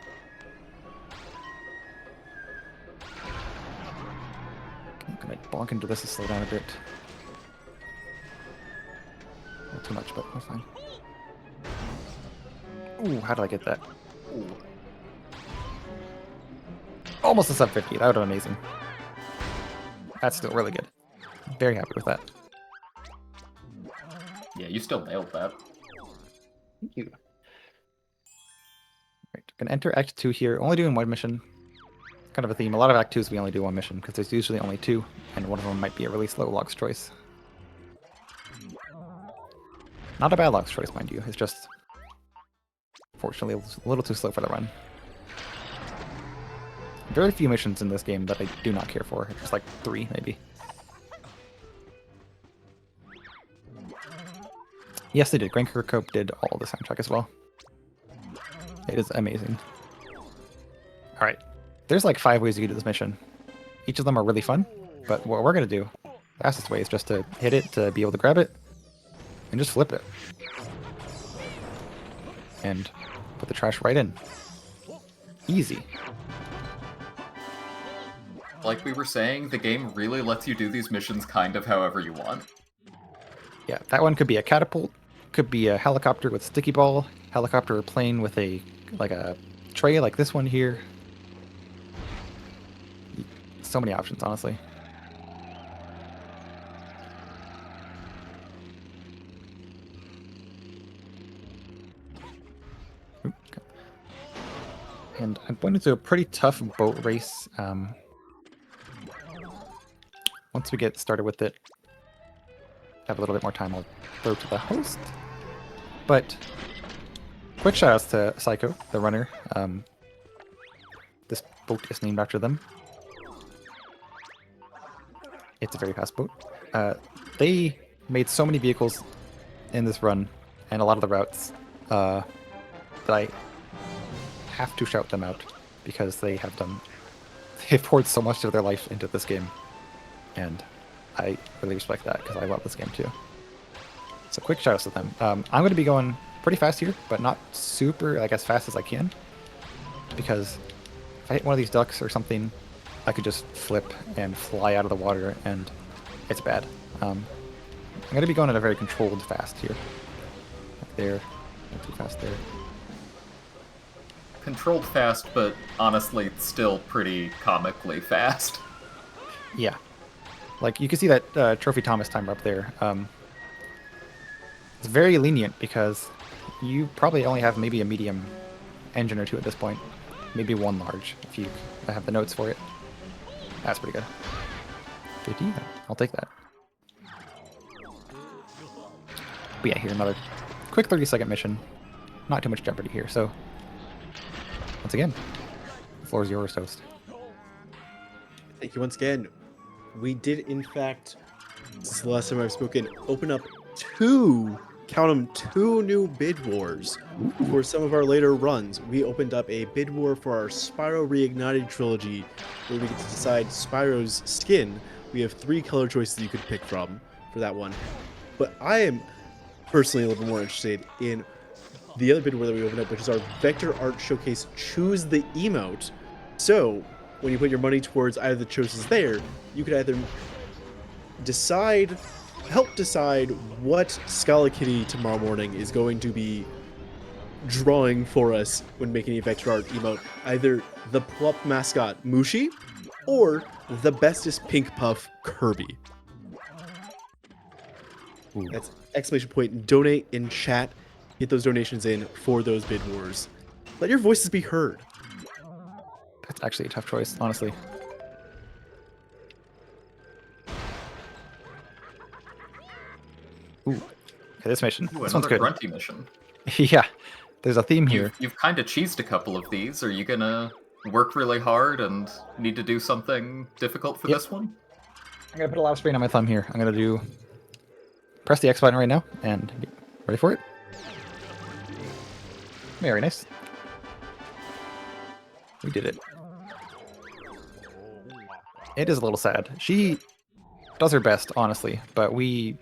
I'm gonna bonk into this to slow down a bit. Not too much, but we're fine. Ooh, how did I get that? Ooh. Almost a sub 50. That would have been amazing. That's still really good. Very happy with that. Yeah, you still nailed that. Thank you. Right, gonna enter Act 2 here. Only doing one mission. Kind of a theme. A lot of Act 2s we only do one mission because there's usually only 2, and one of them might be a really slow log's choice. Not a bad log's choice, mind you. It's just, fortunately, a little too slow for the run. Very few missions in this game that I do not care for. Just like 3, maybe. Yes, they did. Grand Cope did all the soundtrack as well. It is amazing. Alright. There's like 5 ways you can do this mission. Each of them are really fun, but what we're going to do, the fastest way is just to hit it, to be able to grab it, and just flip it. And put the trash right in. Easy. Like we were saying, the game really lets you do these missions kind of however you want. Yeah, that one could be a catapult, could be a helicopter with sticky ball, helicopter or plane with a tray like this one here. So many options, honestly. Okay. And I'm going to do a pretty tough boat race. Once we get started with it, have a little bit more time, I'll throw to the host. But quick shout outs to Psycho, the runner. This boat is named after them. It's a very fast boat. They made so many vehicles in this run and a lot of the routes that I have to shout them out because they have done. They've poured so much of their life into this game, and I really respect that because I love this game too. So quick shout outs to them. I'm going to be going pretty fast here, but not super like as fast as I can, because if I hit one of these ducks or something, I could just flip and fly out of the water, and it's bad. I'm going to be going at a very controlled fast here. Like there, not too fast there. Controlled fast, but honestly, still pretty comically fast. Yeah. Like, you can see that Trophy Thomas timer up there. It's very lenient because you probably only have maybe a medium engine or 2 at this point. Maybe 1 large, if you have the notes for it. That's pretty good. 50? I'll take that. But yeah, here's another quick 30-second mission. Not too much jeopardy here, so... Once again, the floor is yours, Toast. Thank you once again. We did, in fact, since the last time I've spoken, open up 2, count them, 2 new bid wars for some of our later runs. We opened up a bid war for our Spyro Reignited trilogy, where we get to decide Spyro's skin. We have 3 color choices you could pick from for that one. But I am personally a little bit more interested in the other bid war that we opened up, which is our Vector Art Showcase Choose the Emote. So, when you put your money towards either of the choices there, you could either help decide what Scala Kitty tomorrow morning is going to be drawing for us when making a Vector Art emote. Either the Plup mascot Mushi, or the bestest Pink Puff Kirby. Ooh. That's exclamation point. Donate in chat. Get those donations in for those bid wars. Let your voices be heard. That's actually a tough choice, honestly. Ooh. Okay, this mission. Ooh, This one's another good. grunty mission. Yeah. There's a theme here. You've kind of cheesed a couple of these. Are you gonna work really hard and need to do something difficult for Yep. this one? I'm gonna put a lot of strain on my thumb here. I'm gonna press the X button right now and get ready for it. Very nice. We did it. It is a little sad. She does her best, honestly, but we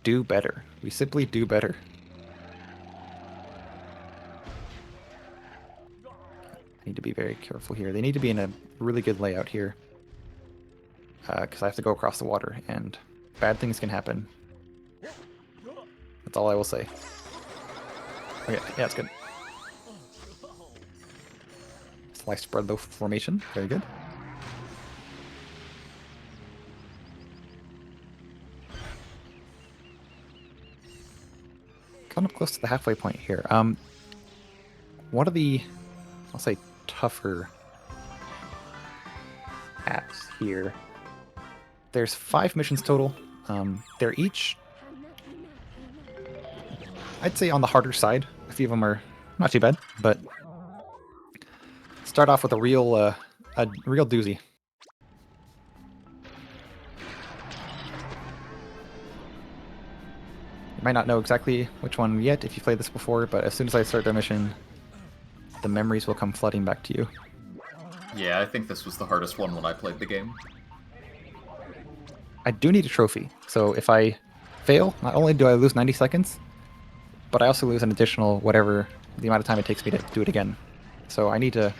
do better. We simply do better. I need to be very careful here. They need to be in a really good layout here. Because I have to go across the water, and bad things can happen. That's all I will say. Okay, yeah, it's good. Slice spread loaf formation, very good. Coming up close to the halfway point here. One of the, I'll say, tougher apps here. There's 5 missions total. They're each, I'd say, on the harder side. A few of them are not too bad, but start off with a real doozy. You might not know exactly which one yet if you played this before, but as soon as I start the mission, the memories will come flooding back to you. Yeah, I think this was the hardest one when I played the game. I do need a trophy, so if I fail, not only do I lose 90 seconds, but I also lose an additional whatever the amount of time it takes me to do it again. So I need to...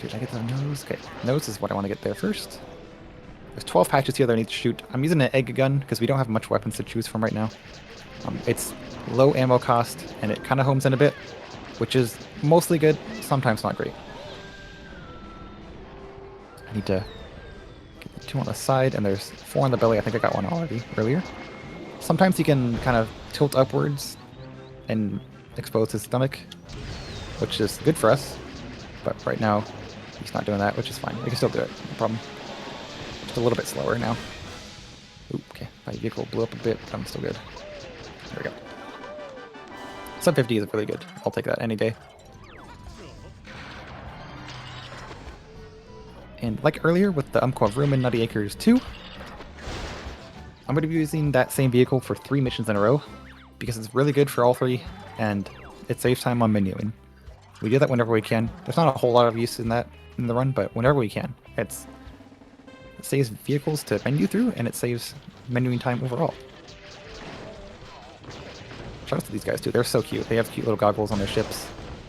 Did I get the nose? Okay, nose is what I want to get there first. There's 12 patches here that I need to shoot. I'm using an egg gun because we don't have much weapons to choose from right now. It's low ammo cost, and it kind of homes in a bit, which is mostly good, sometimes not great. I need to get the 2 on the side, and there's 4 on the belly. I think I got one already earlier. Sometimes you can kind of tilt upwards and expose his stomach, which is good for us. But right now, he's not doing that, which is fine. We can still do it, no problem. Just a little bit slower now. Ooh, okay, my vehicle blew up a bit, but I'm still good. There we go. Sub 50 is really good. I'll take that any day. And like earlier with the Umpqua Room in Nutty Acres 2, I'm going to be using that same vehicle for 3 missions in a row, because it's really good for all 3, and it saves time on menuing. We do that whenever we can. There's not a whole lot of use in that in the run, but whenever we can. It saves vehicles to menu through, and it saves menuing time overall. Shout out to these guys too. They're so cute. They have cute little goggles on their ships.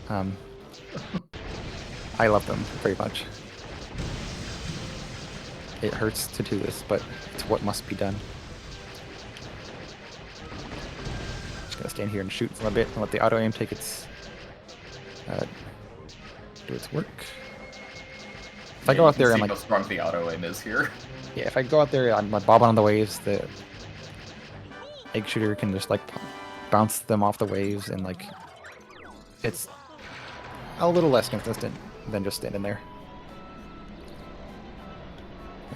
I love them very much. It hurts to do this, but it's what must be done. Just gonna stand here and shoot for a bit and let the auto aim take its do its work. If I go out there and how strong the auto aim is here. Yeah, if I go out there, I'm like bobbing on the waves. The egg shooter can just like bounce them off the waves, and like it's a little less consistent than just standing there.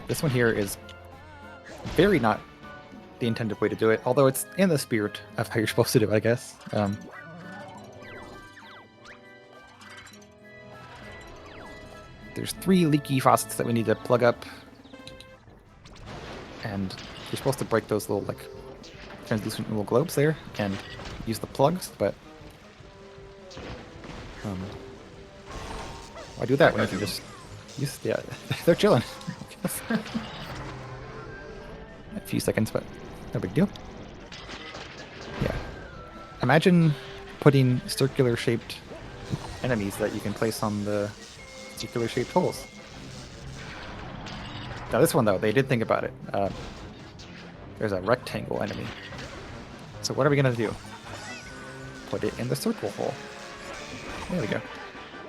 This one here is very not the intended way to do it, although it's in the spirit of how you're supposed to do it, I guess. There's 3 leaky faucets that we need to plug up, and you're supposed to break those little like translucent little globes there and use the plugs, but why do that when I can just use? Yeah, they're chilling. A few seconds, but no big deal. Yeah, imagine putting circular shaped enemies that you can place on the circular shaped holes. Now this one though, they did think about it. There's a rectangle enemy. So what are we gonna do? Put it in the circle hole. There we go.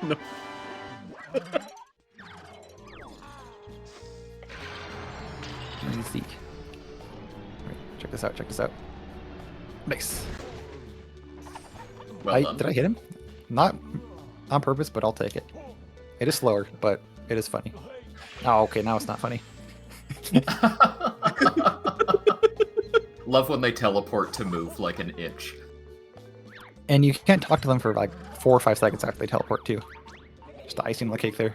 No. Easy. Right, check this out, check this out. Nice. Well done. Did I hit him? Not on purpose, but I'll take it. It is slower, but it is funny. Oh, okay, now it's not funny. Love when they teleport to move like an itch. And you can't talk to them for like 4 or 5 seconds after they teleport too. Just the icing on the cake there.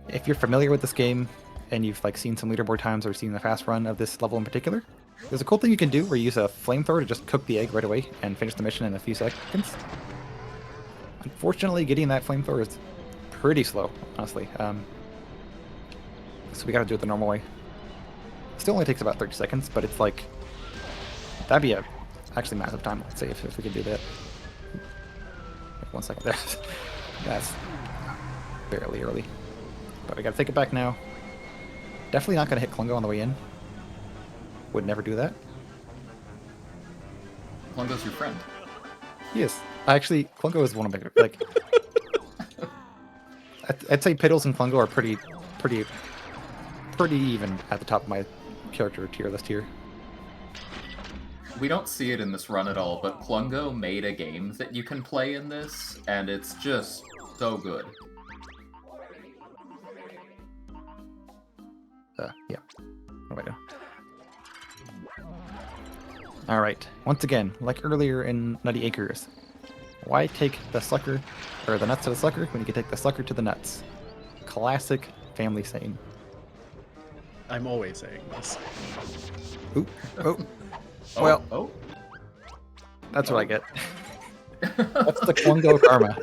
If you're familiar with this game and you've like seen some leaderboard times or seen the fast run of this level in particular, there's a cool thing you can do where you use a flamethrower to just cook the egg right away and finish the mission in a few seconds. Unfortunately, getting that flamethrower is pretty slow, honestly. So we gotta do it the normal way. Still only takes about 30 seconds, but it's like, that'd be a actually massive time, let's say, if we could do that. Wait, 1 second there. That's barely early. But we gotta take it back now. Definitely not gonna hit Klungo on the way in. Would never do that. Klungo's your friend. Yes. Actually, Klungo is one of my, like... I'd say Piddles and Klungo are pretty even at the top of my character tier list here. We don't see it in this run at all, but Klungo made a game that you can play in this, and it's just so good. Yeah. What do I do? Alright, once again, like earlier in Nutty Acres, why take the sucker, or the nuts to the sucker, when you can take the sucker to the nuts? Classic family saying. I'm always saying this. Ooh, oh. Oh, Well, oh. That's what I get. That's the Klungo karma.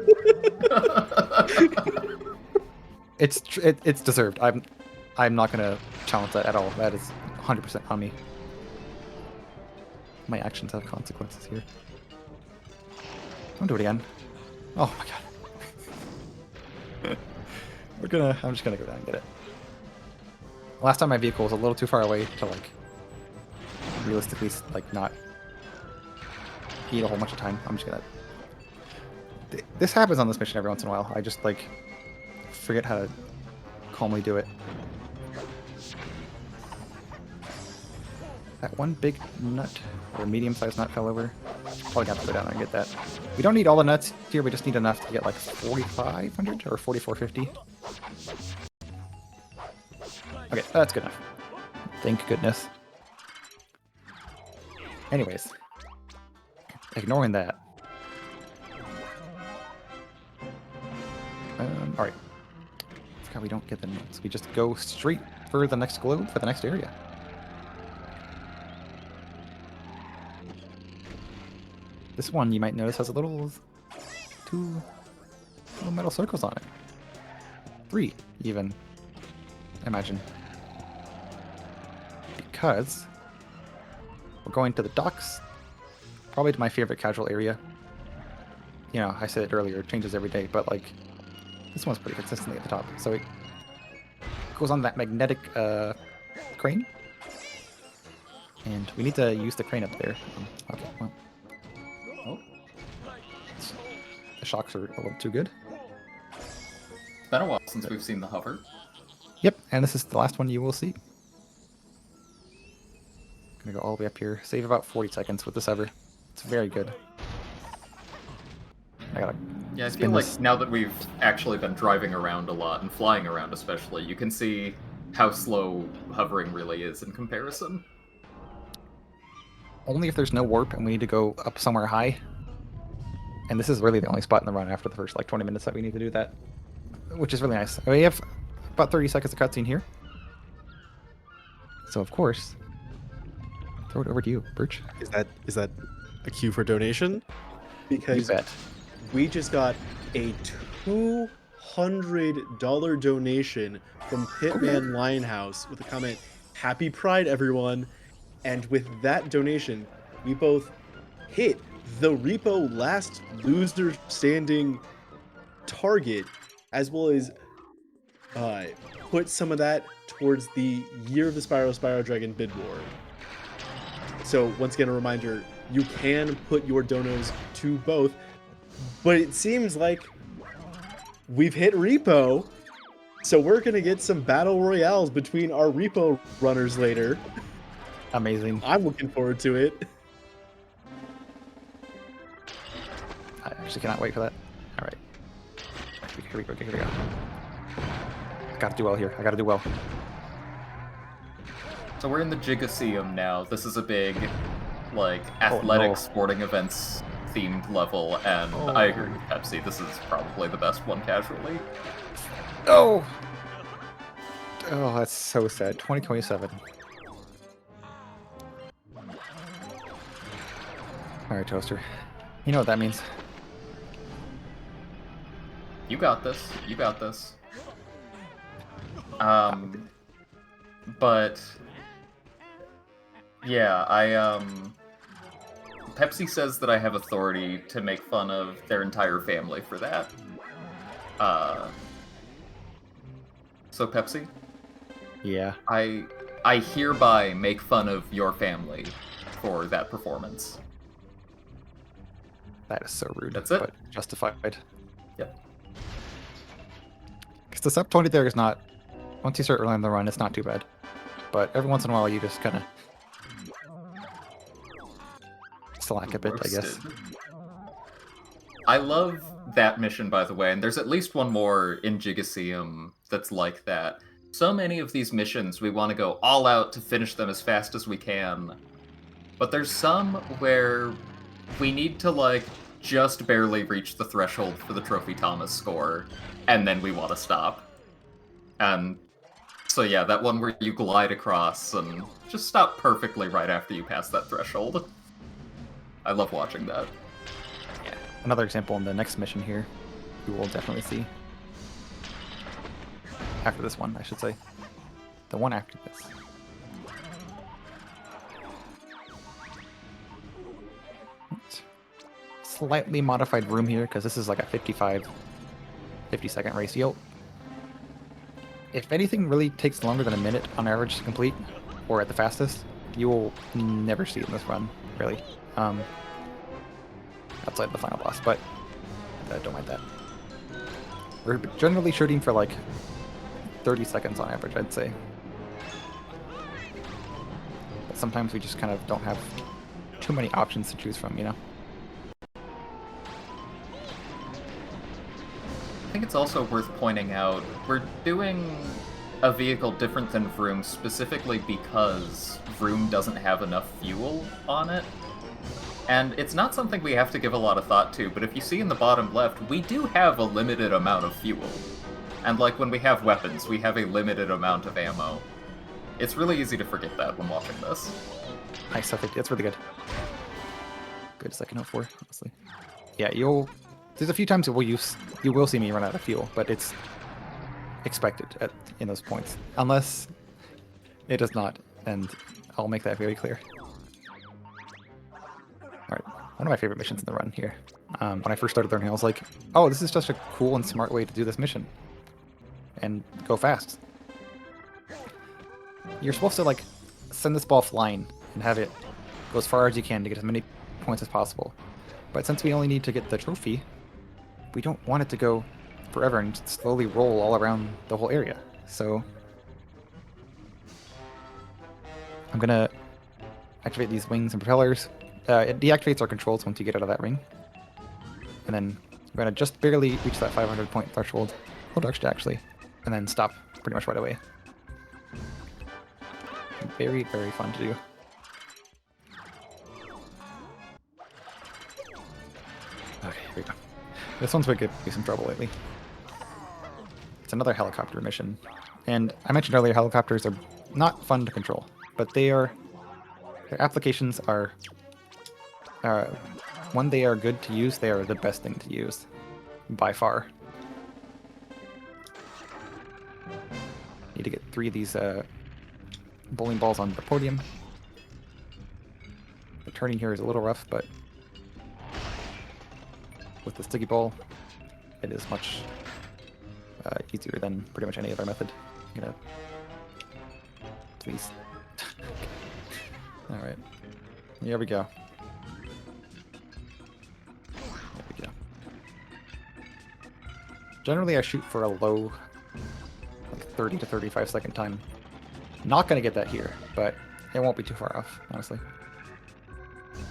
It's deserved. I'm not gonna challenge that at all. That is 100% on me. My actions have consequences here. Don't do it again. Oh my god. I'm just gonna go down and get it. Last time my vehicle was a little too far away to like realistically like not eat a whole bunch of time. I'm just gonna. This happens on this mission every once in a while. I just like forget how to calmly do it. That one big nut, or medium-sized nut, fell over. Probably have to go down there and get that. We don't need all the nuts here, we just need enough to get like 4,500 or 4,450. Okay, that's good enough. Thank goodness. Anyways, ignoring that. Alright. Forgot we don't get the notes. We just go straight for the next globe, for the next area. This one, you might notice, has two little metal circles on it. 3, even. Imagine. Because we're going to the docks, probably to my favorite casual area. You know, I said it earlier, it changes every day, but like, this one's pretty consistently at the top. So it goes on that magnetic crane. And we need to use the crane up there. Okay, well. Oh. The shocks are a little too good. It's been a while since we've seen the hover. Yep, and this is the last one you will see. Gonna go all the way up here. Save about 40 seconds with this hover. It's very good. Yeah, I feel like now that we've actually been driving around a lot, and flying around especially, you can see how slow hovering really is in comparison. Only if there's no warp and we need to go up somewhere high. And this is really the only spot in the run after the first like 20 minutes that we need to do that. Which is really nice. We have about 30 seconds of cutscene here. So of course, throw it over to you, Birch. Is that a cue for donation? Because You bet. we just got a $200 donation from Hitman Lionhouse with a comment, "Happy Pride, everyone." And with that donation, we both hit the repo last loser standing target, as well as put some of that towards the Year of the Spyro Dragon bid war. So once again, a reminder, you can put your donos to both, but it seems like we've hit repo, so we're gonna get some battle royales between our repo runners later. Amazing. I'm looking forward to it. I actually cannot wait for that. Alright. Here we go. I gotta do well here. I gotta do well. So we're in the Gigaseum now. This is a big like Oh, athletic no. sporting events themed level, and I agree with Pepsi. This is probably the best one casually. Oh! Oh, that's so sad. 2027. Alright, Toaster. You know what that means. You got this. You got this. But yeah, Pepsi says that I have authority to make fun of their entire family for that. So Pepsi, Yeah, I hereby make fun of your family for that performance. that is so rude. That's it. But justified. Yep. Because the sub 20 there is not... Once you start early on the run, it's not too bad. But every once in a while, you just kind of... slack a bit, I guess. Roasted. I love that mission, by the way, and there's at least one more in Gigaseum that's like that. So many of these missions, we want to go all out to finish them as fast as we can. But there's some where we need to, like, just barely reach the threshold for the Trophy Thomas score, and then we want to stop. And so yeah, that one where you glide across and just stop perfectly right after you pass that threshold. I love watching that. Yeah. Another example in the next mission here, you will definitely see. After this one, I should say. The one after this. Slightly modified room here, because this is like a 50-second race. If anything really takes longer than a minute on average to complete, or at the fastest, you will never see it in this run, really. Outside the final boss, but don't mind that. We're generally shooting for like 30 seconds on average, I'd say. But sometimes we just kind of don't have too many options to choose from, you know? I think it's also worth pointing out, we're doing a vehicle different than Vroom specifically because Vroom doesn't have enough fuel on it. And it's not something we have to give a lot of thought to, but if you see in the bottom left, we do have a limited amount of fuel. And like when we have weapons, we have a limited amount of ammo. It's really easy to forget that when watching this. Nice, I think that's really good. Good second note for, honestly. Yeah, there's a few times you will see me run out of fuel, but it's expected in those points. Unless it does not, and I'll make that very clear. Alright, one of my favorite missions in the run here. When I first started learning, I was like, oh, this is just a cool and smart way to do this mission. And go fast. You're supposed to, like, send this ball flying and have it go as far as you can to get as many points as possible. But since we only need to get the trophy, we don't want it to go forever and slowly roll all around the whole area. So I'm gonna activate these wings and propellers. It deactivates our controls once you get out of that ring. And then we're gonna just barely reach that 500 point threshold. Hold actually. And then stop pretty much right away. Very, very fun to do. Okay, here we go. This one's gonna give me some trouble lately. It's another helicopter mission. And I mentioned earlier, helicopters are not fun to control, but their applications are, when they are good to use, they are the best thing to use, by far. Need to get 3 of these bowling balls on the podium. The turning here is a little rough, but with the sticky ball, it is much easier than pretty much any other method. I'm gonna... Please. Alright. Here we go. There we go. Generally I shoot for a low, like 30 to 35 second time. Not gonna get that here, but it won't be too far off, honestly.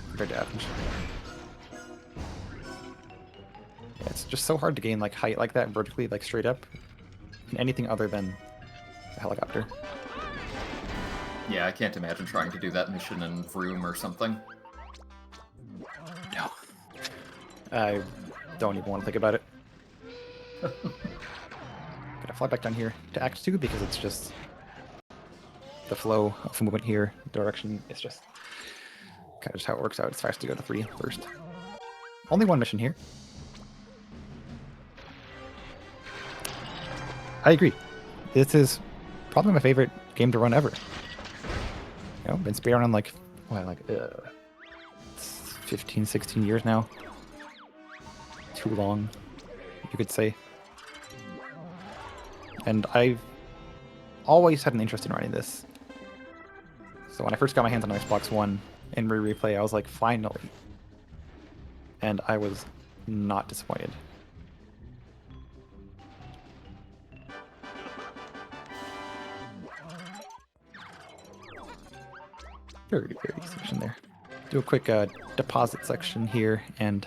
Compared to average. Yeah, it's just so hard to gain like height like that vertically, like straight up, in anything other than a helicopter. Yeah, I can't imagine trying to do that mission in Vroom or something. No. I don't even want to think about it. Gonna fly back down here to Act 2 because it's just the flow of movement here, direction, it's just kind of just how it works out. It's faster to go to 3 first. Only one mission here. I agree. This is probably my favorite game to run ever. You know, been speedrunning like, what, like 15, 16 years now. Too long, you could say. And I've always had an interest in running this. So when I first got my hands on Xbox One in replay, I was like, finally. And I was not disappointed. Very, very easy section there. Do a quick deposit section here and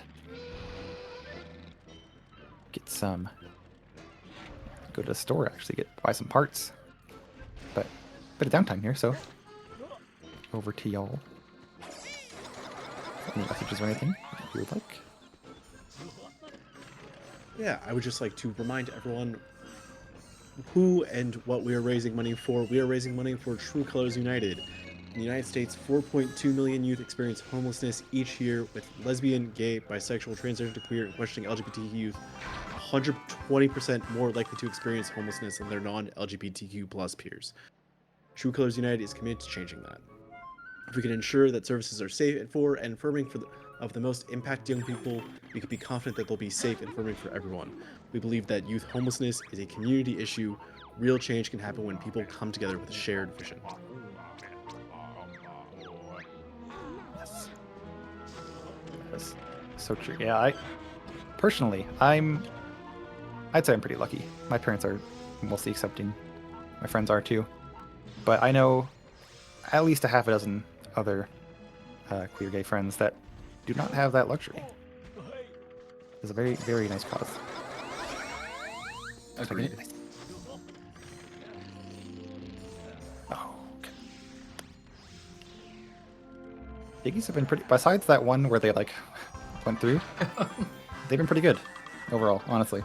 get some. Go to the store, actually buy some parts. But bit of downtime here, so over to y'all. Any messages or anything that you would like? Yeah, I would just like to remind everyone who and what we are raising money for. We are raising money for True Colors United. In the United States, 4.2 million youth experience homelessness each year, with lesbian, gay, bisexual, transgender, queer, and questioning LGBTQ youth 120% more likely to experience homelessness than their non-LGBTQ plus peers. True Colors United is committed to changing that. If we can ensure that services are safe for and affirming of the most impacted young people, we can be confident that they'll be safe and affirming for everyone. We believe that youth homelessness is a community issue. Real change can happen when people come together with a shared vision. Yes. That's so true. Yeah, personally, I'd say I'm pretty lucky. My parents are mostly accepting. My friends are too. But I know at least a half a dozen other queer gay friends that do not have that luxury. It's a very, very nice cause. Agreed. Oh, okay. Piggies have been pretty. Besides that one where they like went through, they've been pretty good overall, honestly.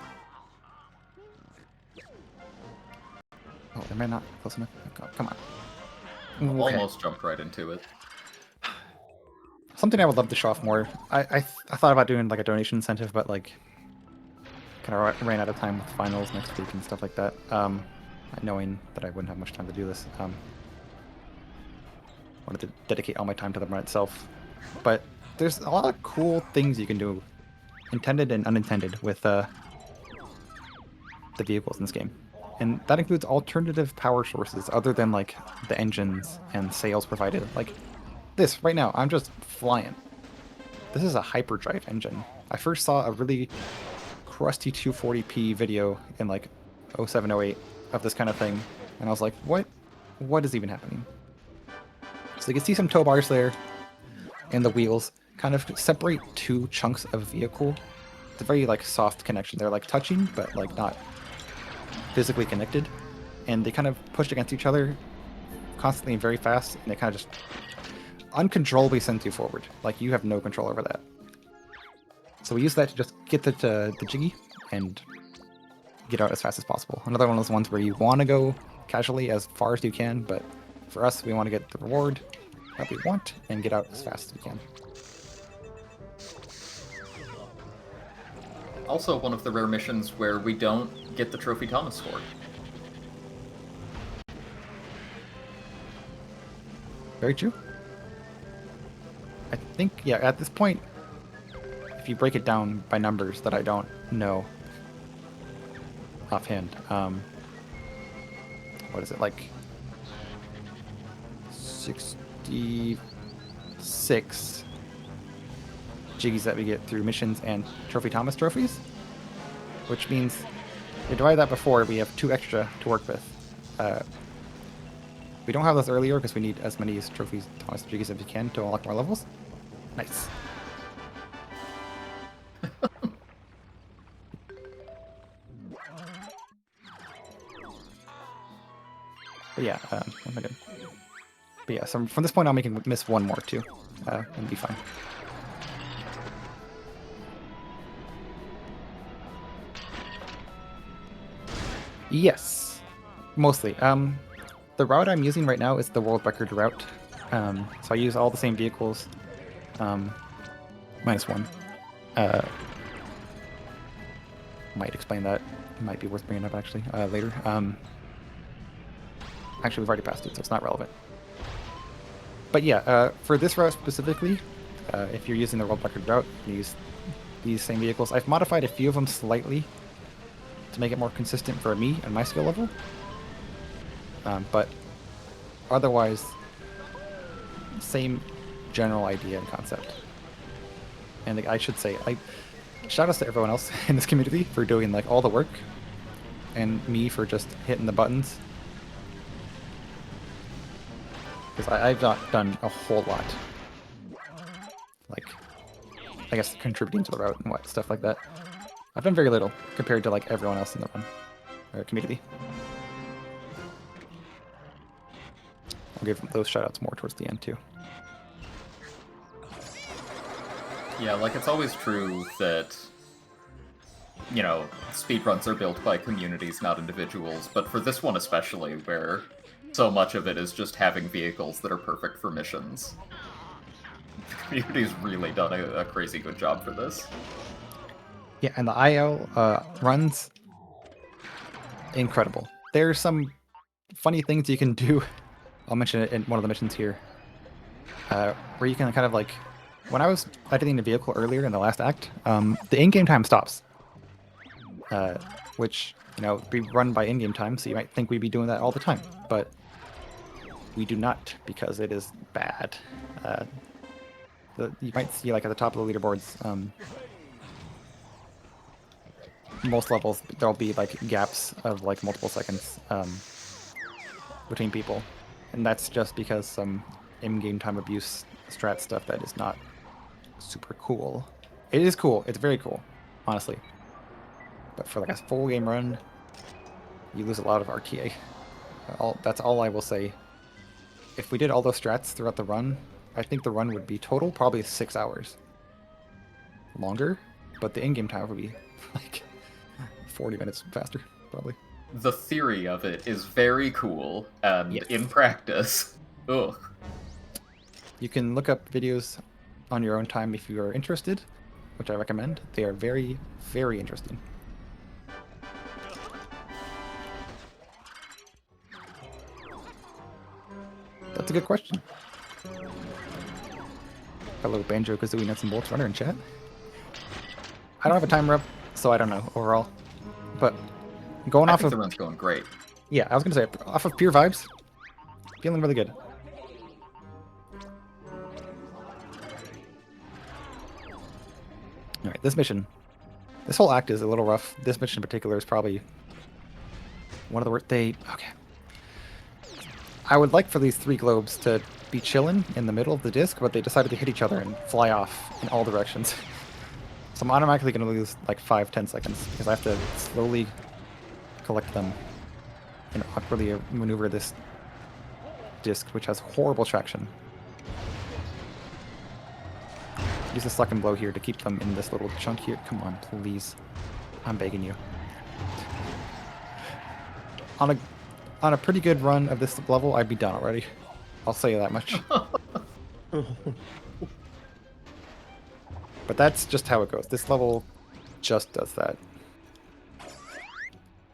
Oh, am I not close enough? Oh, come on. Okay. Almost jumped right into it. Something I would love to show off more. I thought about doing like a donation incentive, but like kind of ran out of time with finals next week and stuff like that. Knowing that I wouldn't have much time to do this. Wanted to dedicate all my time to the run itself. But there's a lot of cool things you can do, intended and unintended, with the vehicles in this game. And that includes alternative power sources other than like the engines and sails provided. Like this right now, I'm just flying. This is a hyperdrive engine. I first saw a really crusty 240p video in like 07, 08 of this kind of thing, and I was like, what is even happening? So you can see some tow bars there, and the wheels kind of separate two chunks of vehicle. It's a very like soft connection. They're like touching, but like not physically connected, and they kind of push against each other constantly and very fast, and they kind of just uncontrollably send you forward. Like you have no control over that. So we use that to just get the jiggy and get out as fast as possible. Another one of those ones where you want to go casually as far as you can, but for us, we want to get the reward that we want and get out as fast as we can. Also one of the rare missions where we don't get the Trophy Thomas score. Very true. I think, yeah, at this point, if you break it down by numbers that I don't know offhand, what is it, like 66 jiggies that we get through missions and Trophy Thomas trophies, which means we divide that before, we have 2 extra to work with. We don't have this earlier because we need as many Trophy Thomas jiggies as we can to unlock more levels. Nice. But yeah, oh my god. But yeah, so from this point on we can miss one more too, and be fine. Yes, mostly. The route I'm using right now is the world record route. So I use all the same vehicles, minus one. Might explain that. Might be worth bringing up actually later. Actually, we've already passed it, so it's not relevant. But yeah, for this route specifically, if you're using the world record route, you use these same vehicles. I've modified a few of them slightly to make it more consistent for me and my skill level. But otherwise, same general idea and concept. And I should say, shout outs to everyone else in this community for doing like all the work, and me for just hitting the buttons. Because I've not done a whole lot. Like, I guess contributing to the route and stuff like that. I've done very little compared to like everyone else in the run or community. I'll give those shoutouts more towards the end too. Yeah, like it's always true that, you know, speedruns are built by communities, not individuals, but for this one especially, where so much of it is just having vehicles that are perfect for missions. The community's really done a crazy good job for this. Yeah, and the IL runs incredible. There's some funny things you can do. I'll mention it in one of the missions here, where you can kind of like, when I was editing the vehicle earlier in the last act, the in-game time stops, which, you know, be run by in-game time, so you might think we'd be doing that all the time, but we do not, because it is bad. You might see like at the top of the leaderboards, most levels there'll be like gaps of like multiple seconds between people, and that's just because some in-game time abuse strat stuff that is not super cool. It is cool, it's very cool, honestly, but for like a full game run you lose a lot of RTA. That's all I will say. If we did all those strats throughout the run, I think the run would be total probably 6 hours longer, but the in-game time would be like 40 minutes faster, probably. The theory of it is very cool, and Yes. in practice, ugh. You can look up videos on your own time if you are interested, which I recommend. They are very, very interesting. That's a good question. Hello, Banjo-Kazooie Nuts and Bolts Runner in chat. I don't have a timer up, so I don't know overall. But going I off think of... the run's going great. Yeah, I was going to say, off of pure vibes, feeling really good. Alright, this mission. This whole act is a little rough. This mission in particular is probably one of the worst. Okay. I would like for these 3 globes to be chilling in the middle of the disc, but they decided to hit each other and fly off in all directions. So I'm automatically going to lose like 5-10 seconds because I have to slowly collect them and awkwardly maneuver this disc, which has horrible traction. Use the suck and blow here to keep them in this little chunk here. Come on, please. I'm begging you. On a pretty good run of this level, I'd be done already. I'll say that much. But that's just how it goes. This level just does that.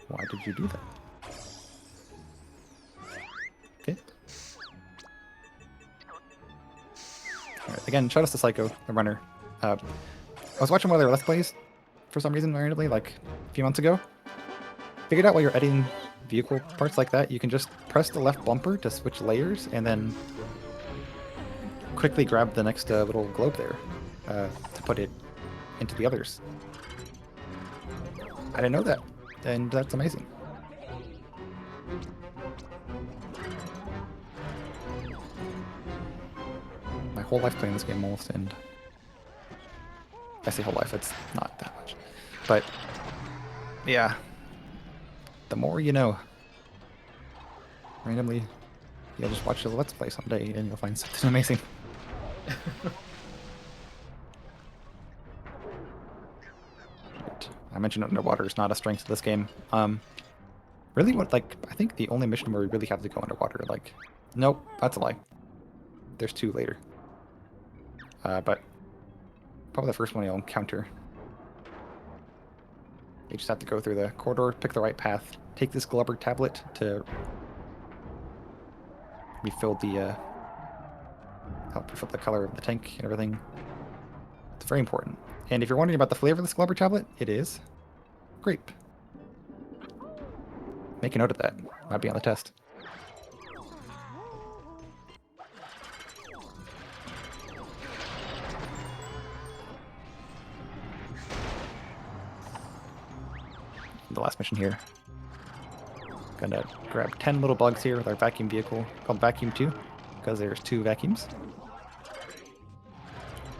Why did you do that? Okay. Alright, again, shout out to Psycho, the runner. I was watching one of their Let's Plays for some reason randomly, like a few months ago. Figured out while you're editing vehicle parts like that, you can just press the left bumper to switch layers and then quickly grab the next little globe there to put it into the others. I didn't know that, and that's amazing. My whole life playing this game almost, and I say whole life, it's not that much. But yeah, the more you know. Randomly, you'll just watch a Let's Play someday and you'll find something amazing. Right. I mentioned underwater is not a strength of this game. Really, what, like, I think the only mission where we really have to go underwater, like, nope, that's a lie. There's 2 later. But probably the first one you'll encounter. You just have to go through the corridor, pick the right path, take this Glubber tablet to refill the, help refill the color of the tank and everything. It's very important. And if you're wondering about the flavor of this Glubber tablet, it is grape. Make a note of that. Might be on the test. The last mission here. Gonna grab 10 little bugs here with our vacuum vehicle called Vacuum 2, because there's 2 vacuums.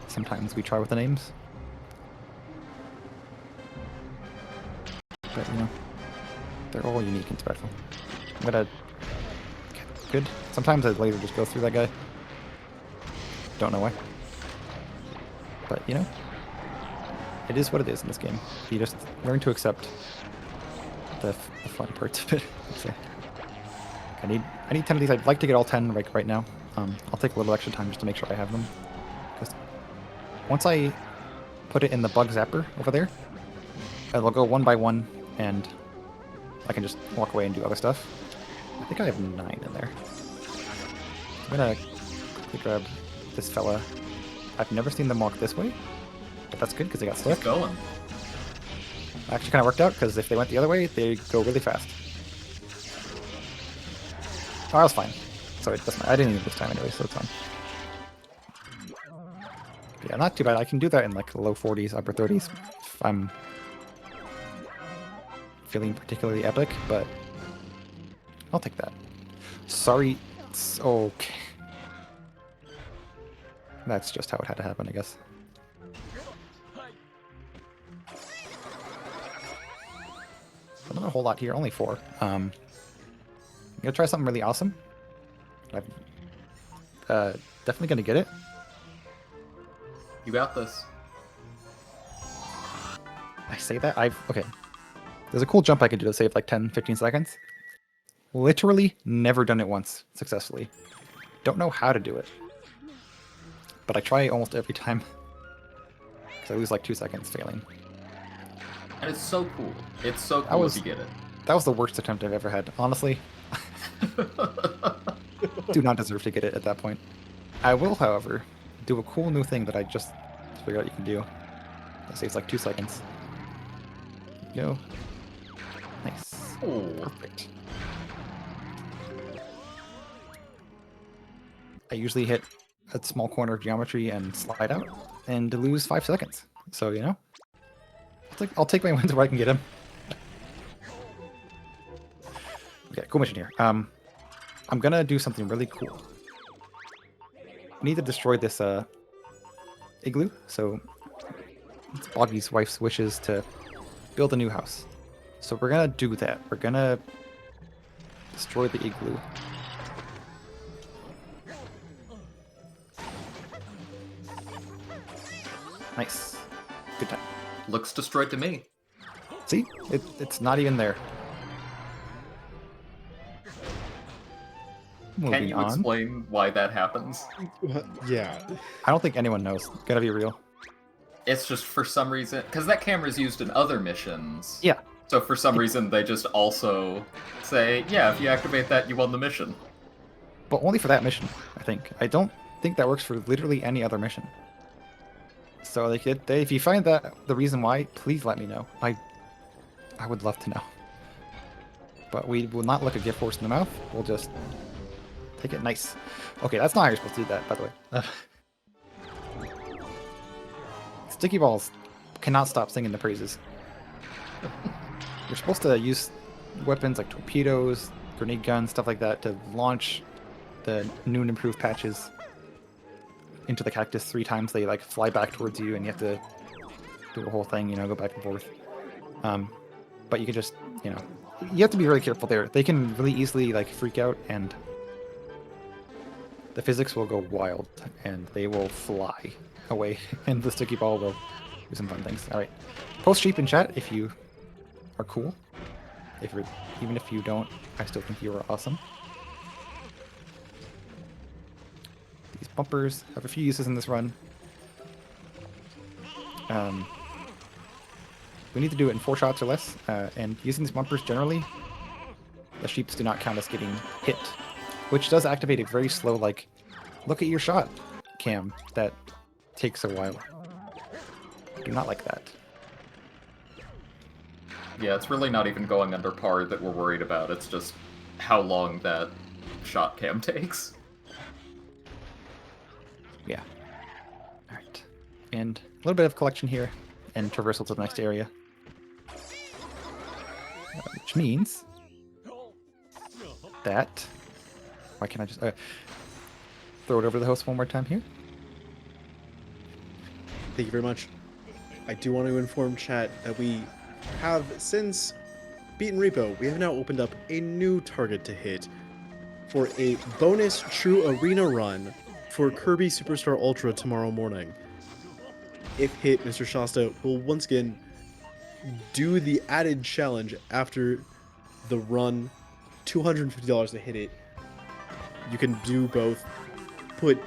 Sometimes we try with the names. But, you know, they're all unique and special. I'm gonna... Good. Sometimes a laser just goes through that guy. Don't know why. But, you know, it is what it is in this game. You just learn to accept the fun parts of it. So, I need 10 of these. I'd like to get all 10 right now. I'll take a little extra time just to make sure I have them. Because once I put it in the bug zapper over there, it'll go one by one, and I can just walk away and do other stuff. I think I have 9 in there. I'm gonna quickly grab this fella. I've never seen them walk this way, but that's good because they got stuck. Keep going. Actually kind of worked out, because if they went the other way, they go really fast. Oh, I was fine. So it doesn't matter. I didn't need this time anyway, so it's fine. But yeah, not too bad. I can do that in like low 40s, upper 30s if I'm feeling particularly epic, but I'll take that. Sorry. It's okay. That's just how it had to happen, I guess. Not a whole lot here, only 4. I'm gonna try something really awesome. I'm definitely gonna get it. You got this. I say that, okay. There's a cool jump I can do to save like 10, 15 seconds. Literally never done it once successfully. Don't know how to do it. But I try almost every time. Because I lose like 2 seconds failing. And it's so cool. It's so cool if you get it. That was the worst attempt I've ever had, honestly. Do not deserve to get it at that point. I will, however, do a cool new thing that I just figured out you can do. That saves like 2 seconds. Go. Nice. Oh. Perfect. I usually hit a small corner of geometry and slide out, and lose 5 seconds. So, you know, I'll take my wins where I can get them. Okay, cool mission here. I'm gonna do something really cool. I need to destroy this igloo, so it's Boggy's wife's wishes to build a new house. So we're gonna do that. We're gonna destroy the igloo. Nice. Good time. Looks destroyed to me. See? It's not even there. Can Moving you on. explain why that happens? Yeah. I don't think anyone knows. Gotta be real. It's just for some reason, because that camera's used in other missions. Yeah. So for some reason, they just also say, yeah, if you activate that, you won the mission. But only for that mission, I think. I don't think that works for literally any other mission. So if you find that the reason why, please let me know. I would love to know. But we will not look a gift horse in the mouth. We'll just take it. Nice. Okay, that's not how you're supposed to do that, by the way. Sticky balls cannot stop singing the praises. You're supposed to use weapons like torpedoes, grenade guns, stuff like that to launch the new and improved patches into the cactus 3 times. They like fly back towards you, and you have to do a whole thing, you know, go back and forth. But you can just, you know, you have to be really careful there. They can really easily like freak out, and the physics will go wild, and they will fly away, and the sticky ball will do some fun things. All right, post sheep in chat if you are cool. Even if you don't, I still think you are awesome. These bumpers have a few uses in this run. We need to do it in 4 shots or less, and using these bumpers generally, the sheeps do not count as getting hit, which does activate a very slow, like, look at your shot cam that takes a while. Do not like that. Yeah, it's really not even going under par that we're worried about. It's just how long that shot cam takes. Yeah. Alright. And a little bit of collection here, and traversal to the next area. Which means that... Why can't I just... throw it over the host one more time here? Thank you very much. I do want to inform chat that we have, since Beaten Repo, we have now opened up a new target to hit for a bonus True Arena run for Kirby Superstar Ultra tomorrow morning. If hit, Mr. Shasta will once again do the added challenge after the run, $250 to hit it. You can do both. Put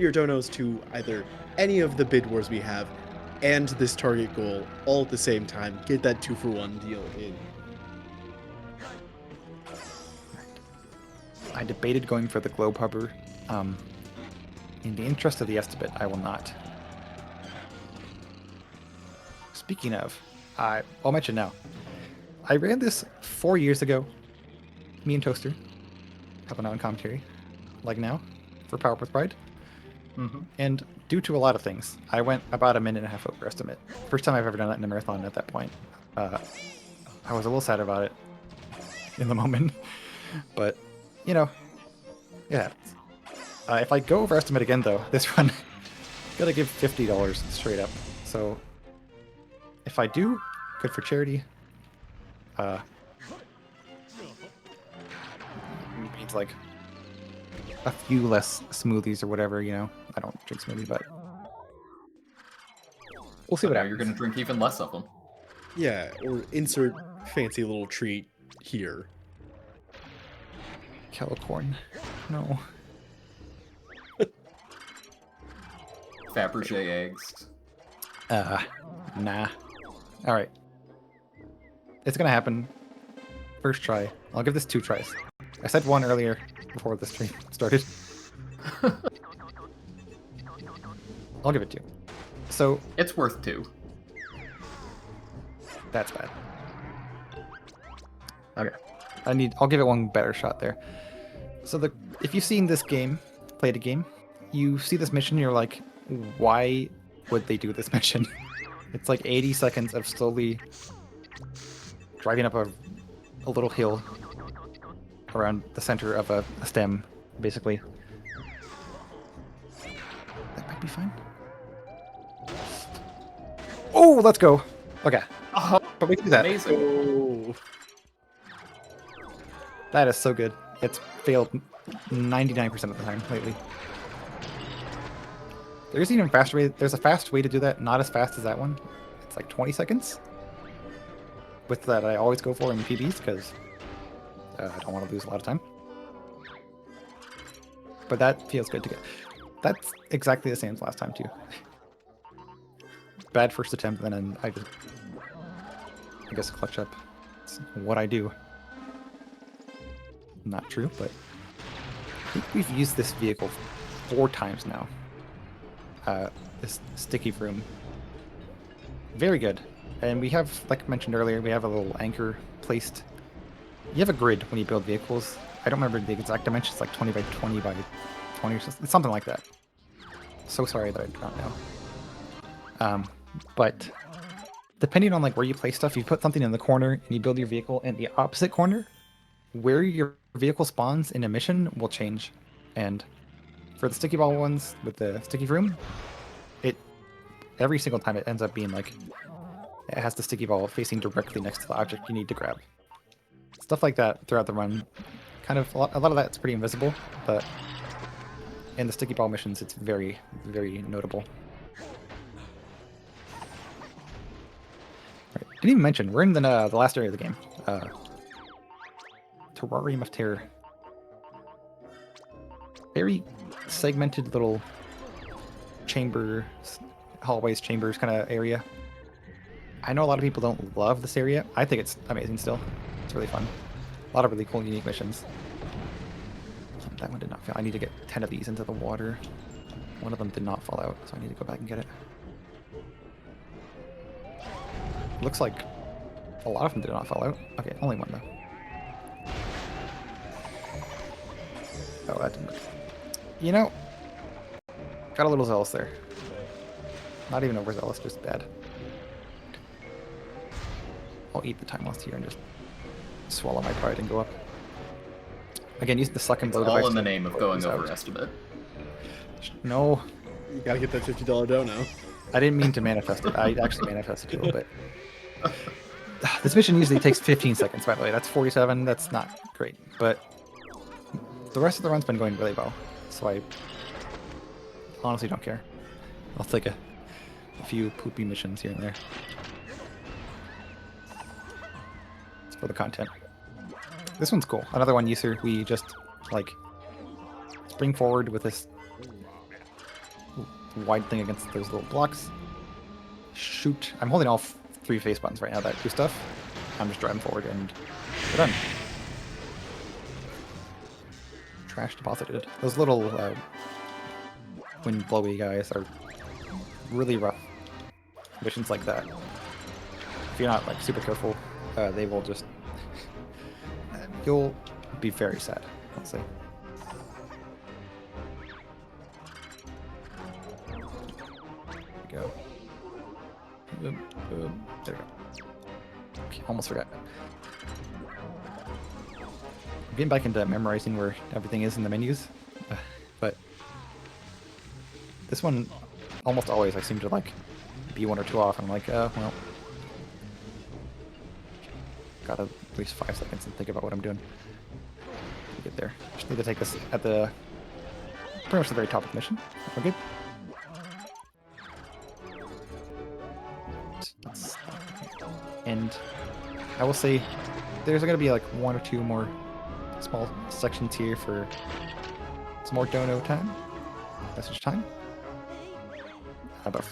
your donos to either any of the bid wars we have and this target goal all at the same time. Get that 2-for-1 deal in. I debated going for the globe hover. In the interest of the estimate, I will not. Speaking of, I'll mention now. I ran this 4 years ago. Me and Toaster helping out in commentary, like now, for Power with Pride. Mm-hmm. And due to a lot of things, I went about a minute and a half over estimate. First time I've ever done that in a marathon at that point. I was a little sad about it in the moment, but you know, yeah. If I go over estimate again though, this run, gotta give $50 straight up. So if I do, good for charity. Means like a few less smoothies or whatever, you know. I don't drink smoothie, but we'll see So what now happens. you're going to drink even less of them. Yeah, or insert fancy little treat here. Calicorn. No. Fabergé eggs. Nah. Alright. It's gonna happen. First try. I'll give this 2 tries. I said 1 earlier before the stream started. I'll give it 2. So It's worth 2. that's bad. Okay. I'll give it 1 better shot there. So if you've seen this game, played a game, you see this mission, you're like, why would they do this mission? It's like 80 seconds of slowly driving up a little hill around the center of a stem, basically. That might be fine. Oh, let's go. Okay. Oh, But we can do that. amazing. Oh, That is so good. It's failed 99% of the time lately. There's even faster way. There's a fast way to do that. Not as fast as that one. It's like 20 seconds. With that, I always go for in PBs because I don't want to lose a lot of time. But that feels good to get. That's exactly the same as last time too. Bad first attempt, and then I guess clutch up. It's what I do. Not true, but I think we've used this vehicle 4 times now. This sticky room. Very good. And we have, like I mentioned earlier, we have a little anchor placed. You have a grid when you build vehicles. I don't remember the exact dimensions, like 20 by 20 by 20 or something like that. So sorry that I do not know. But depending on like where you place stuff, you put something in the corner and you build your vehicle in the opposite corner, where your vehicle spawns in a mission will change. And for the sticky ball ones with the sticky room, every single time it ends up being like it has the sticky ball facing directly next to the object you need to grab. Stuff like that throughout the run. Kind of a lot of that's pretty invisible, but in the sticky ball missions, it's very, very notable. Right. Didn't even mention we're in the last area of the game. Terrarium of Terror. Very segmented little chambers, hallways, chambers kind of area. I know a lot of people don't love this area. I think it's amazing still. It's really fun. A lot of really cool, unique missions. That one did not fail. I need to get 10 of these into the water. One of them did not fall out, so I need to go back and get it. Looks like a lot of them did not fall out. Okay, only one though. Oh, that didn't work. You know, got a little zealous there. Not even overzealous, just bad. I'll eat the time lost here and just swallow my pride and go up. Again, use the suck and blow device. All in the name of going overestimate. No. You gotta get that $50 dough now. I didn't mean to manifest it. I actually manifested it a little bit. This mission usually takes 15 seconds, by the way. That's 47. That's not great. But the rest of the run's been going really well. So I honestly don't care. I'll take a few poopy missions here and there. It's for the content. This one's cool. Another one user. We just, like, spring forward with this wide thing against those little blocks. Shoot. I'm holding all three face buttons right now that do stuff. I'm just driving forward and we're done. Trash deposited. Those little wind blowy guys are really rough. Missions like that. If you're not like super careful, they will just... You'll be very sad, let's say. There we go. There we go. Okay, almost forgot. I'm getting back into memorizing where everything is in the menus, but this one, almost always, I seem to like be one or two off. I'm like, well, got at least 5 seconds and think about what I'm doing. Get there. Just need to take this at the pretty much the very top of the mission. We're good. And I will say there's going to be like 1 or 2 more small sections here for some more dono time, message time. But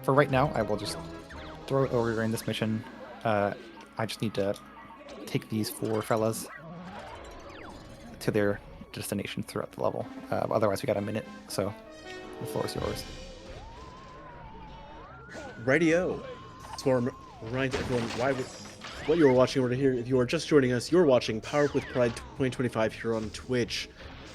for right now, I will just throw it over in this mission. I just need to take these 4 fellas to their destination throughout the level. Otherwise, we got a minute, so the floor is yours. Radio. So I'll remind everyone what you are watching over here. If you are just joining us, you're watching Power Up with Pride 2025 here on Twitch,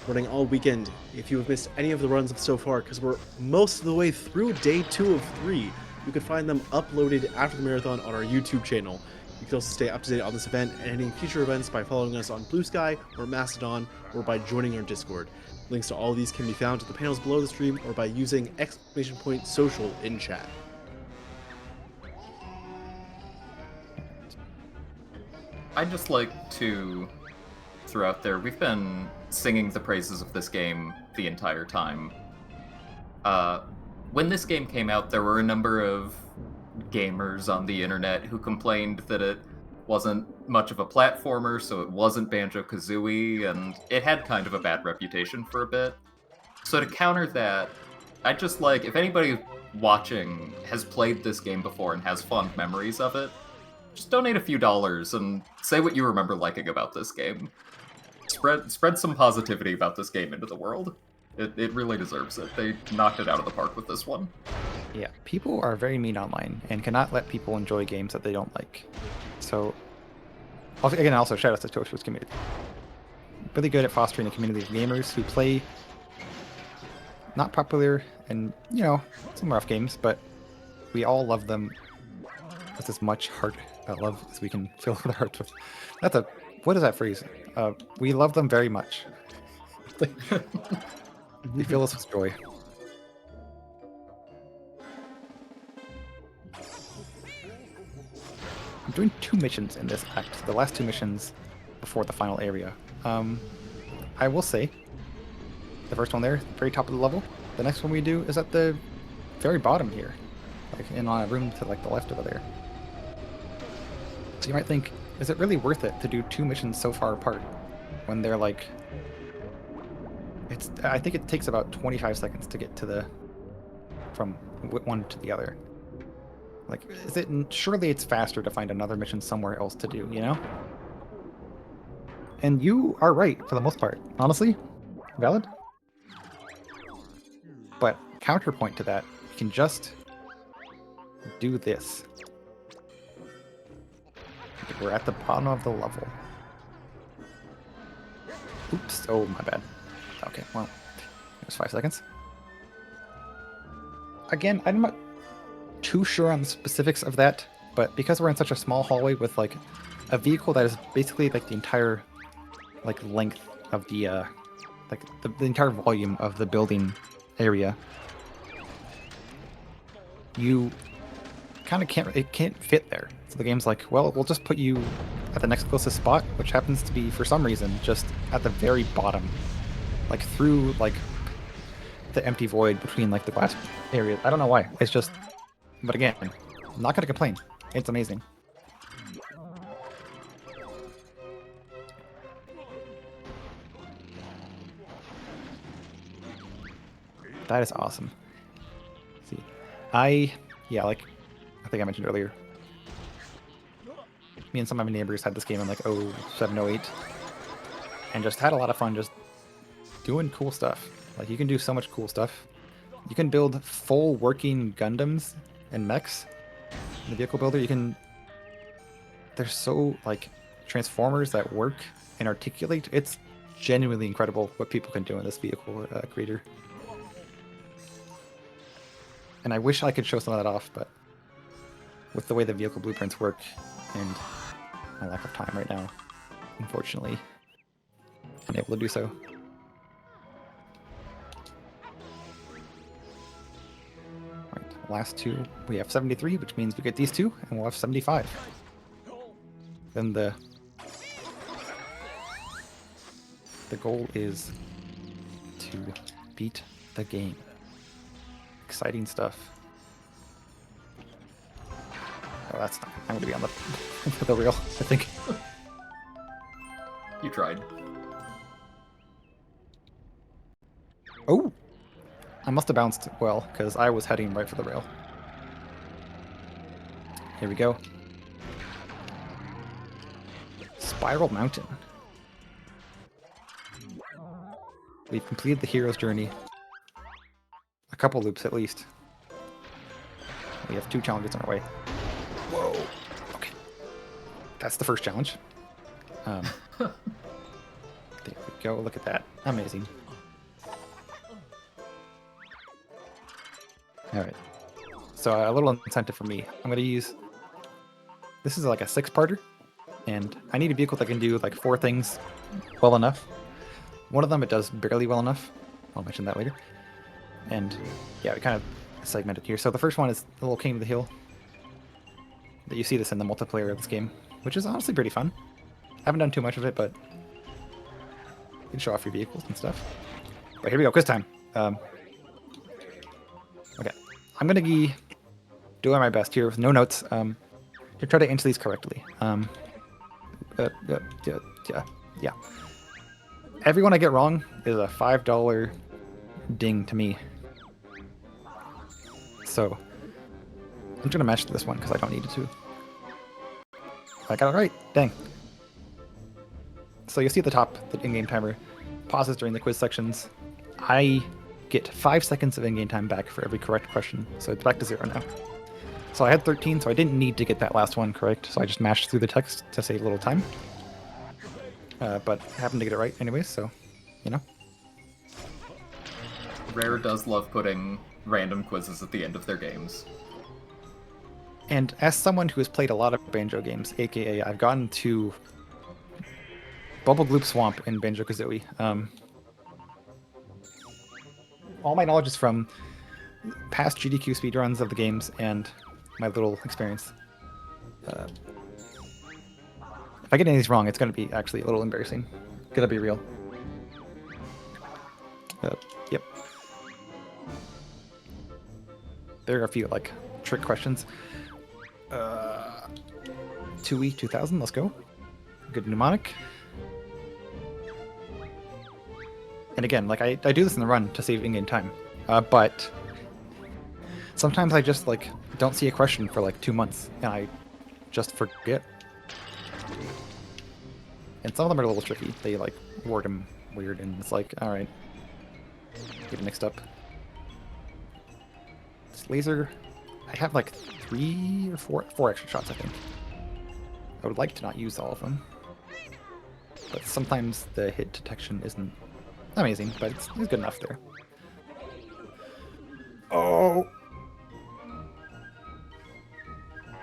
running all weekend. If you have missed any of the runs so far, because we're most of the way through day 2 of 3, you can find them uploaded after the marathon on our YouTube channel. You can also stay up to date on this event and any future events by following us on Blue Sky or Mastodon, or by joining our Discord. Links to all of these can be found at the panels below the stream or by using !social in chat. I'd just like to throw out there, we've been singing the praises of this game the entire time. When this game came out, there were a number of gamers on the internet who complained that it wasn't much of a platformer, so it wasn't Banjo-Kazooie, and it had kind of a bad reputation for a bit. So to counter that, I'd just like, if anybody watching has played this game before and has fond memories of it, just donate a few dollars and say what you remember liking about this game. Spread some positivity about this game into the world. It really deserves it. They knocked it out of the park with this one. Yeah, people are very mean online and cannot let people enjoy games that they don't like. So, also shout out to Toshi's community. Really good at fostering a community of gamers who play not popular and, you know, some rough games, but we all love them with as much heart love as we can fill our hearts with. What is that phrase? We love them very much. They fill us with joy. I'm doing 2 missions in this act. The last 2 missions before the final area. I will say, the first one there, very top of the level. The next one we do is at the very bottom here, like in a room to like the left over there. So you might think is it really worth it to do 2 missions so far apart when they're like... I think it takes about 25 seconds to get to the... from one to the other. Like, surely it's faster to find another mission somewhere else to do, you know? And you are right, for the most part. Honestly, valid. But counterpoint to that, you can just do this. Okay, we're at the bottom of the level. Oops, oh my bad. Okay, well, there's 5 seconds. Again, I'm not too sure on the specifics of that, but because we're in such a small hallway with like a vehicle that is basically like the entire like length of the like the entire volume of the building area, you kind of can't fit there. So the game's like, well, we'll just put you at the next closest spot, which happens to be for some reason just at the very bottom, like through like the empty void between like the glass areas. I don't know why. It's just, but again, I'm not gonna complain. It's amazing. That is awesome. See, yeah, like I think I mentioned earlier, me and some of my neighbors had this game in like 07, 08, and just had a lot of fun just doing cool stuff. Like, you can do so much cool stuff. You can build full working Gundams and mechs in the vehicle builder. There's so, like, transformers that work and articulate. It's genuinely incredible what people can do in this vehicle creator. And I wish I could show some of that off, but with the way the vehicle blueprints work and my lack of time right now, unfortunately, I'm unable to do so. Alright, last two, we have 73, which means we get these two, and we'll have 75. Then the goal is to beat the game. Exciting stuff. Oh, that's not. I'm gonna be on the rail, I think. You tried. Oh! I must have bounced well, because I was heading right for the rail. Here we go. Spiral Mountain. We've completed the hero's journey. A couple loops at least. We have 2 challenges on our way. Whoa! Okay. That's the first challenge. There we go, look at that. Amazing. Alright. So a little incentive for me. I'm going to use... This is like a 6-parter. And I need a vehicle that can do like 4 things well enough. One of them it does barely well enough. I'll mention that later. And yeah, we kind of segmented here. So the first one is the little King of the Hill. That you see this in the multiplayer of this game, which is honestly pretty fun. Haven't done too much of it, but you can show off your vehicles and stuff. But here we go, quiz time. Okay, I'm gonna be doing my best here with no notes to try to answer these correctly. Yeah. Everyone I get wrong is a $5 ding to me. So I'm just gonna match this one because I don't need it to. I got it right. Dang. So you'll see at the top the in-game timer pauses during the quiz sections. I get 5 seconds of in-game time back for every correct question, so it's back to 0 now. So I had 13, so I didn't need to get that last one correct, so I just mashed through the text to save a little time. But I happened to get it right anyways, so, you know. Rare does love putting random quizzes at the end of their games. And as someone who has played a lot of Banjo games, aka I've gotten to Bubble Gloop Swamp in Banjo-Kazooie. All my knowledge is from past GDQ speedruns of the games and my little experience. If I get any of these wrong, it's going to be actually a little embarrassing. Gonna be real. Yep. There are a few, like, trick questions. 2E 2000, let's go. Good mnemonic. And again, like I do this in the run to save in-game time, but sometimes I just like don't see a question for like 2 months and I just forget. And some of them are a little tricky. They like word them weird, and it's like, all right, get it mixed up. This laser, I have like 3 or 4 extra shots, I think. I would like to not use all of them, but sometimes the hit detection isn't amazing, but it's good enough there. Oh.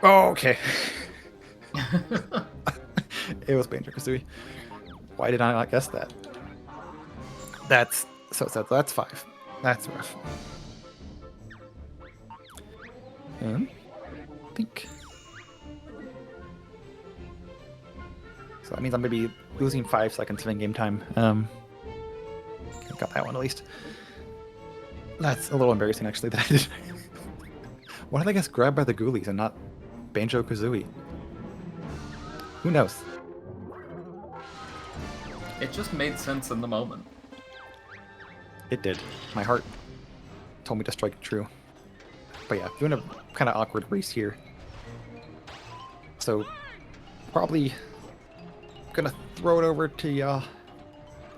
Oh, okay. It was Banjo-Kazooie. Why did I not guess that? That's so that's 5. That's rough. I think. So that means I'm maybe losing 5 seconds of in-game time. Got that one at least. That's a little embarrassing actually that I did. Why did I guess grab by the ghoulies and not Banjo-Kazooie? Who knows? It just made sense in the moment. It did. My heart told me to strike true. But yeah, doing a kind of awkward race here. So, probably gonna throw it over to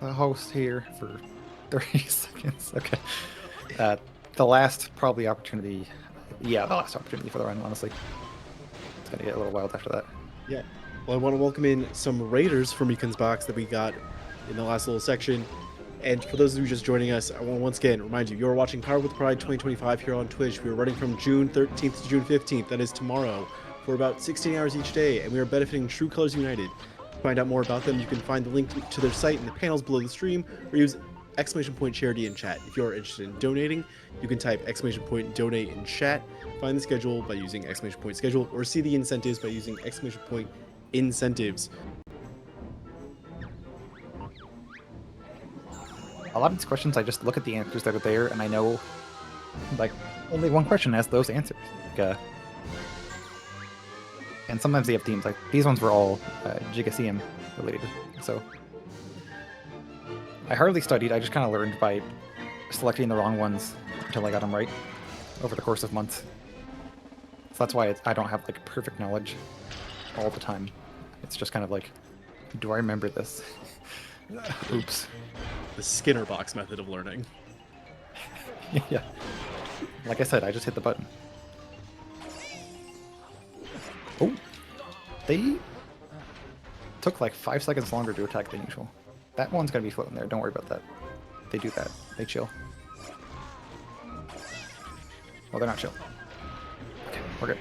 the host here for 30 seconds. Okay. The last probably opportunity. Yeah, the last opportunity for the run, honestly. It's gonna get a little wild after that. Yeah. Well, I want to welcome in some raiders from Meekun's box that we got in the last little section. And for those of you just joining us, I want to once again remind you, you're watching Power with Pride 2025 here on Twitch. We are running from June 13th to June 15th, that is tomorrow, for about 16 hours each day, and we are benefiting True Colors United. To find out more about them, you can find the link to their site in the panels below the stream, or use !charity in chat. If you're interested in donating, you can type !donate in chat, find the schedule by using !schedule, or see the incentives by using !incentives. A lot of these questions, I just look at the answers that are there, and I know, like, only one question has those answers. Like, and sometimes they have themes. Like, these ones were all Gigaseum related, so I hardly studied. I just kind of learned by selecting the wrong ones until I got them right over the course of months. So that's why I don't have, like, perfect knowledge all the time. It's just kind of like, do I remember this? Oops. The Skinner box method of learning. Yeah. Like I said, I just hit the button. Oh. They took like 5 seconds longer to attack than usual. That one's gonna be floating there. Don't worry about that. They do that. They chill. Well, they're not chill. Okay, we're good.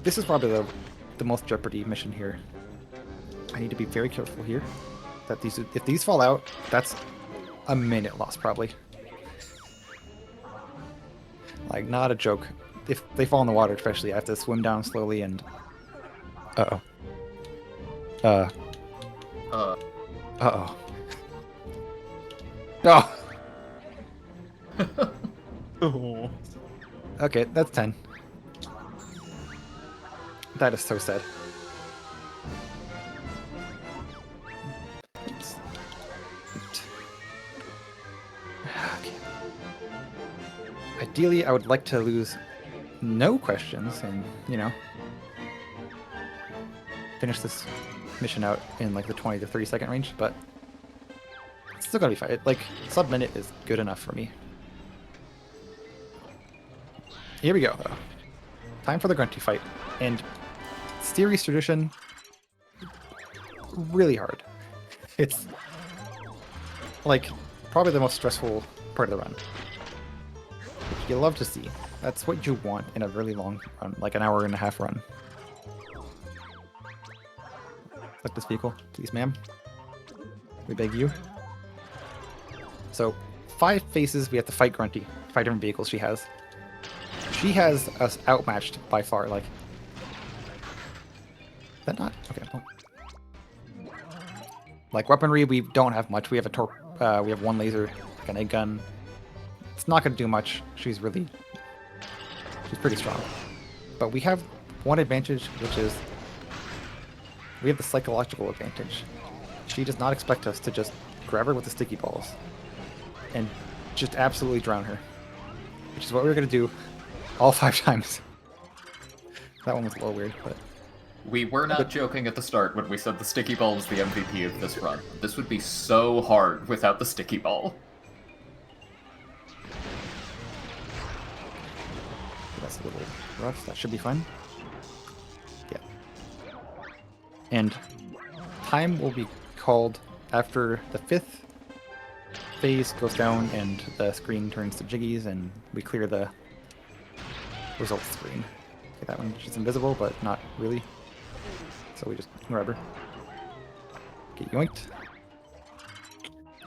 This is probably the most Jeopardy mission here. I need to be very careful here. That if these fall out, that's a minute lost probably. Like, not a joke. If they fall in the water, especially, I have to swim down slowly and. Uh oh. Uh-oh. Oh. Oh. Okay, that's 10. That is so sad. Oops. Okay. Ideally, I would like to lose no questions and, you know, finish this mission out in like the 20 to 30 second range, but it's still gonna be fine. Like, sub-minute is good enough for me. Here we go, though. Time for the Grunty fight. And series tradition, really hard. It's like probably the most stressful part of the run. Which you love to see. That's what you want in a really long run, like an hour and a half run. Select this vehicle, please, ma'am. We beg you. So, 5 phases, we have to fight Grunty. 5 different vehicles she has. She has us outmatched by far, like... Is that not? Okay. Well. Like, weaponry, we don't have much. We have we have 1 laser, like an egg gun. It's not going to do much. She's pretty strong. But we have one advantage, which is we have the psychological advantage. She does not expect us to just grab her with the sticky balls and just absolutely drown her, which is what we were going to do all 5 times. That one was a little weird, but... We were not joking at the start when we said the sticky ball was the MVP of this run. This would be so hard without the sticky ball. That's a little rough. That should be fun. Yeah. And time will be called after the 5th phase goes down and the screen turns to jiggies and we clear the results screen. Okay, that one, she's invisible, but not really. So we just grab her. Get yoinked.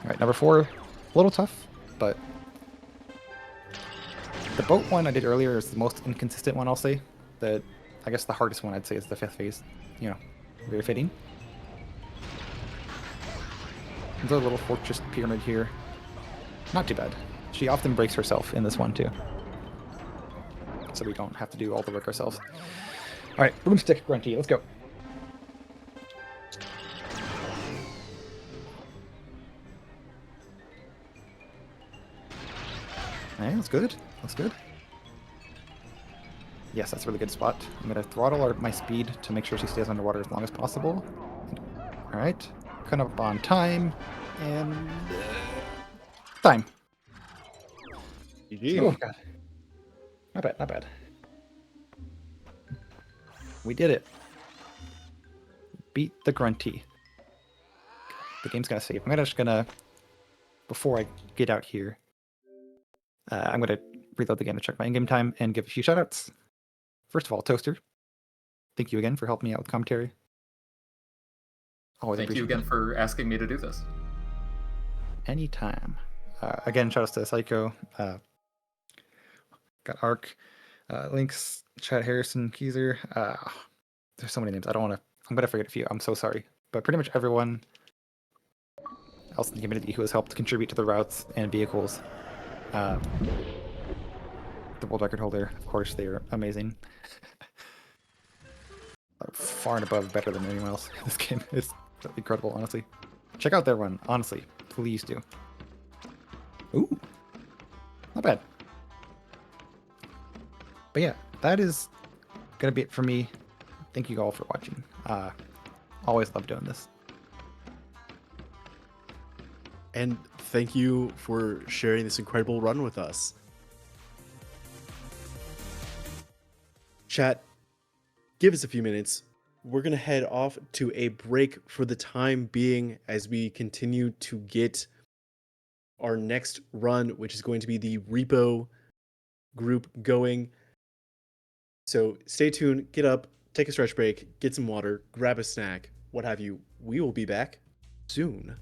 Alright, number 4, a little tough, but the boat one I did earlier is the most inconsistent one, I'll say. I guess the hardest one I'd say is the 5th phase. You know, very fitting. There's a little fortress pyramid here. Not too bad. She often breaks herself in this one too. So we don't have to do all the work ourselves. Alright, broomstick grunty, let's go. Alright, that's good. That's good. Yes, that's a really good spot. I'm going to throttle my speed to make sure she stays underwater as long as possible. Alright, kind of on time. And... time. GG. Oh, God. Not bad, not bad. We did it. Beat the grunty. The game's going to save. I'm just going to... Before I get out here, I'm going to reload the game to check my in-game time and give a few shoutouts. First of all, Toaster, thank you again for helping me out with commentary. Always Thank you appreciate again for asking me to do this. Anytime. Again, shoutouts to Psycho, got Ark, Lynx, Chad Harrison, Keezer. There's so many names. I'm going to forget a few. I'm so sorry. But pretty much everyone else in the community who has helped contribute to the routes and vehicles. The world record holder, of course, they are amazing. Far and above better than anyone else in this game. It's incredible, honestly. Check out their run, honestly. Please do. Ooh. Not bad. But yeah, that is going to be it for me. Thank you all for watching. Always love doing this. And thank you for sharing this incredible run with us. Chat, give us a few minutes. We're going to head off to a break for the time being as we continue to get our next run, which is going to be the repo group going. So stay tuned, get up, take a stretch break, get some water, grab a snack, what have you. We will be back soon.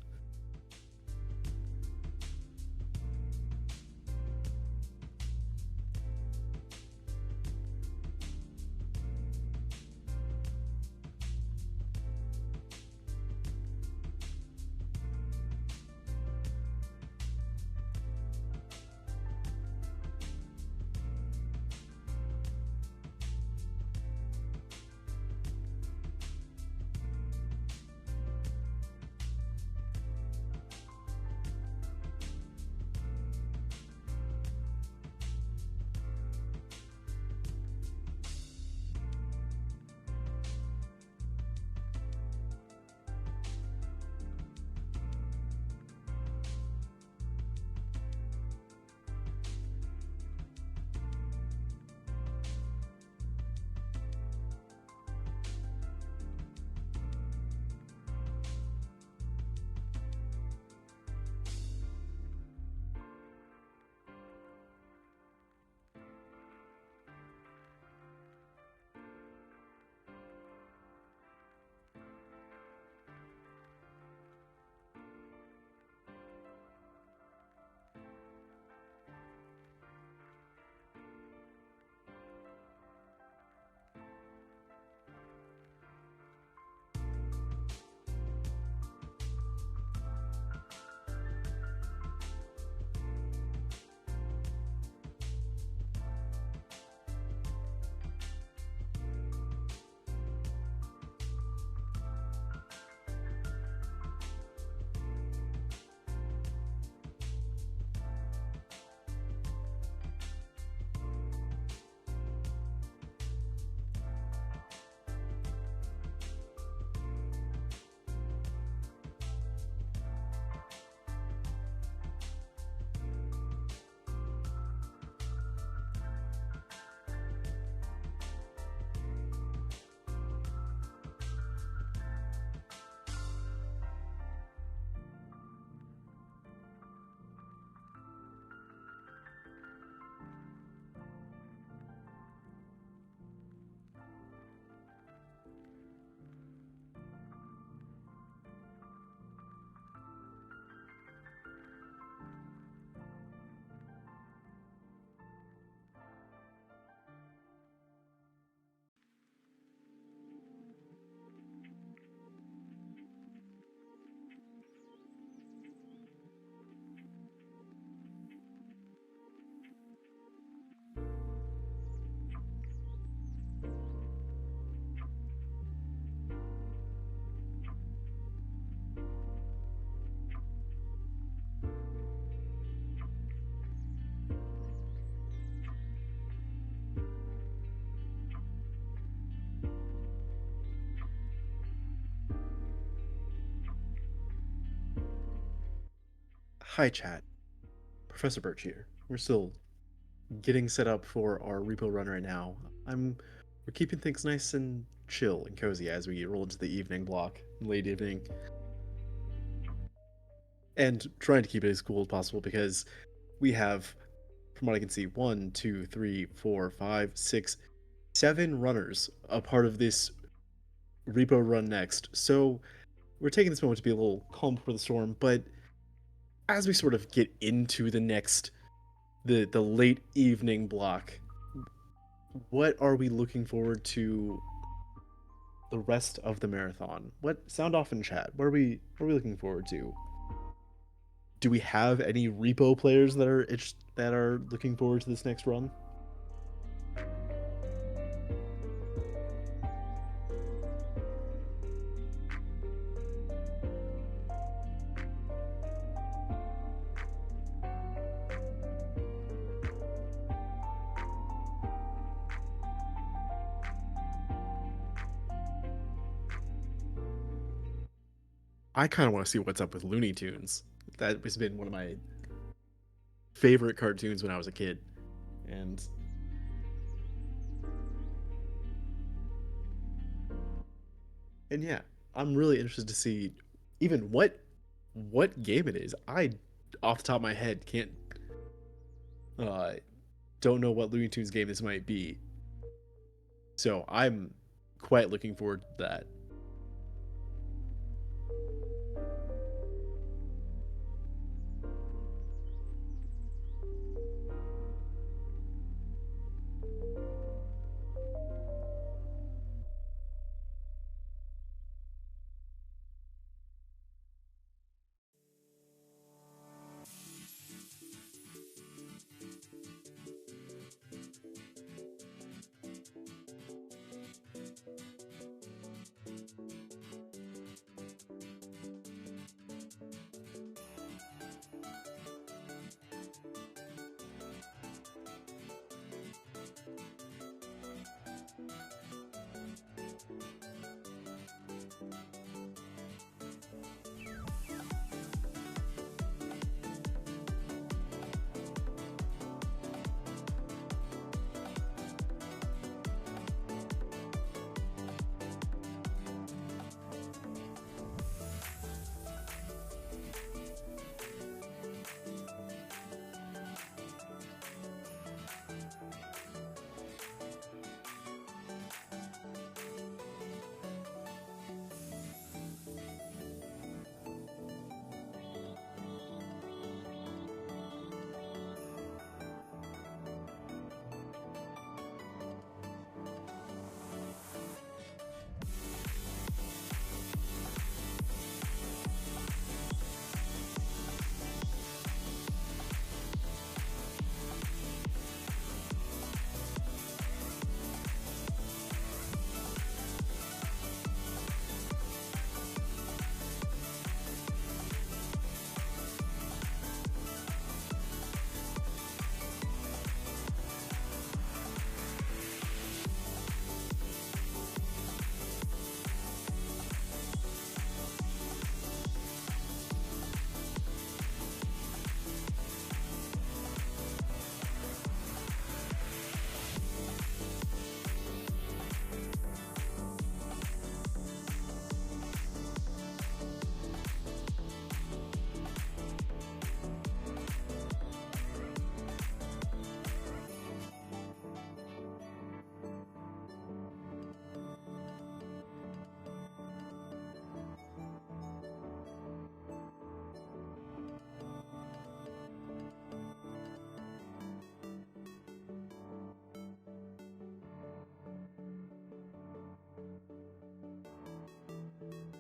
Hi, chat. Professor Birch here. We're still getting set up for our repo run right now. We're keeping things nice and chill and cozy as we roll into the evening block, late evening, and trying to keep it as cool as possible because we have, from what I can see, 1, 2, 3, 4, 5, 6, 7 runners a part of this repo run next. So we're taking this moment to be a little calm before the storm, but as we sort of get into the late evening block, what are we looking forward to the rest of the marathon? What sound off in chat? What are we looking forward to? Do we have any repo players that are looking forward to this next run? I kind of want to see what's up with Looney Tunes. That has been one of my favorite cartoons when I was a kid. And yeah, I'm really interested to see even what game it is. I off the top of my head can't uh don't know what Looney Tunes game this might be. So I'm quite looking forward to that.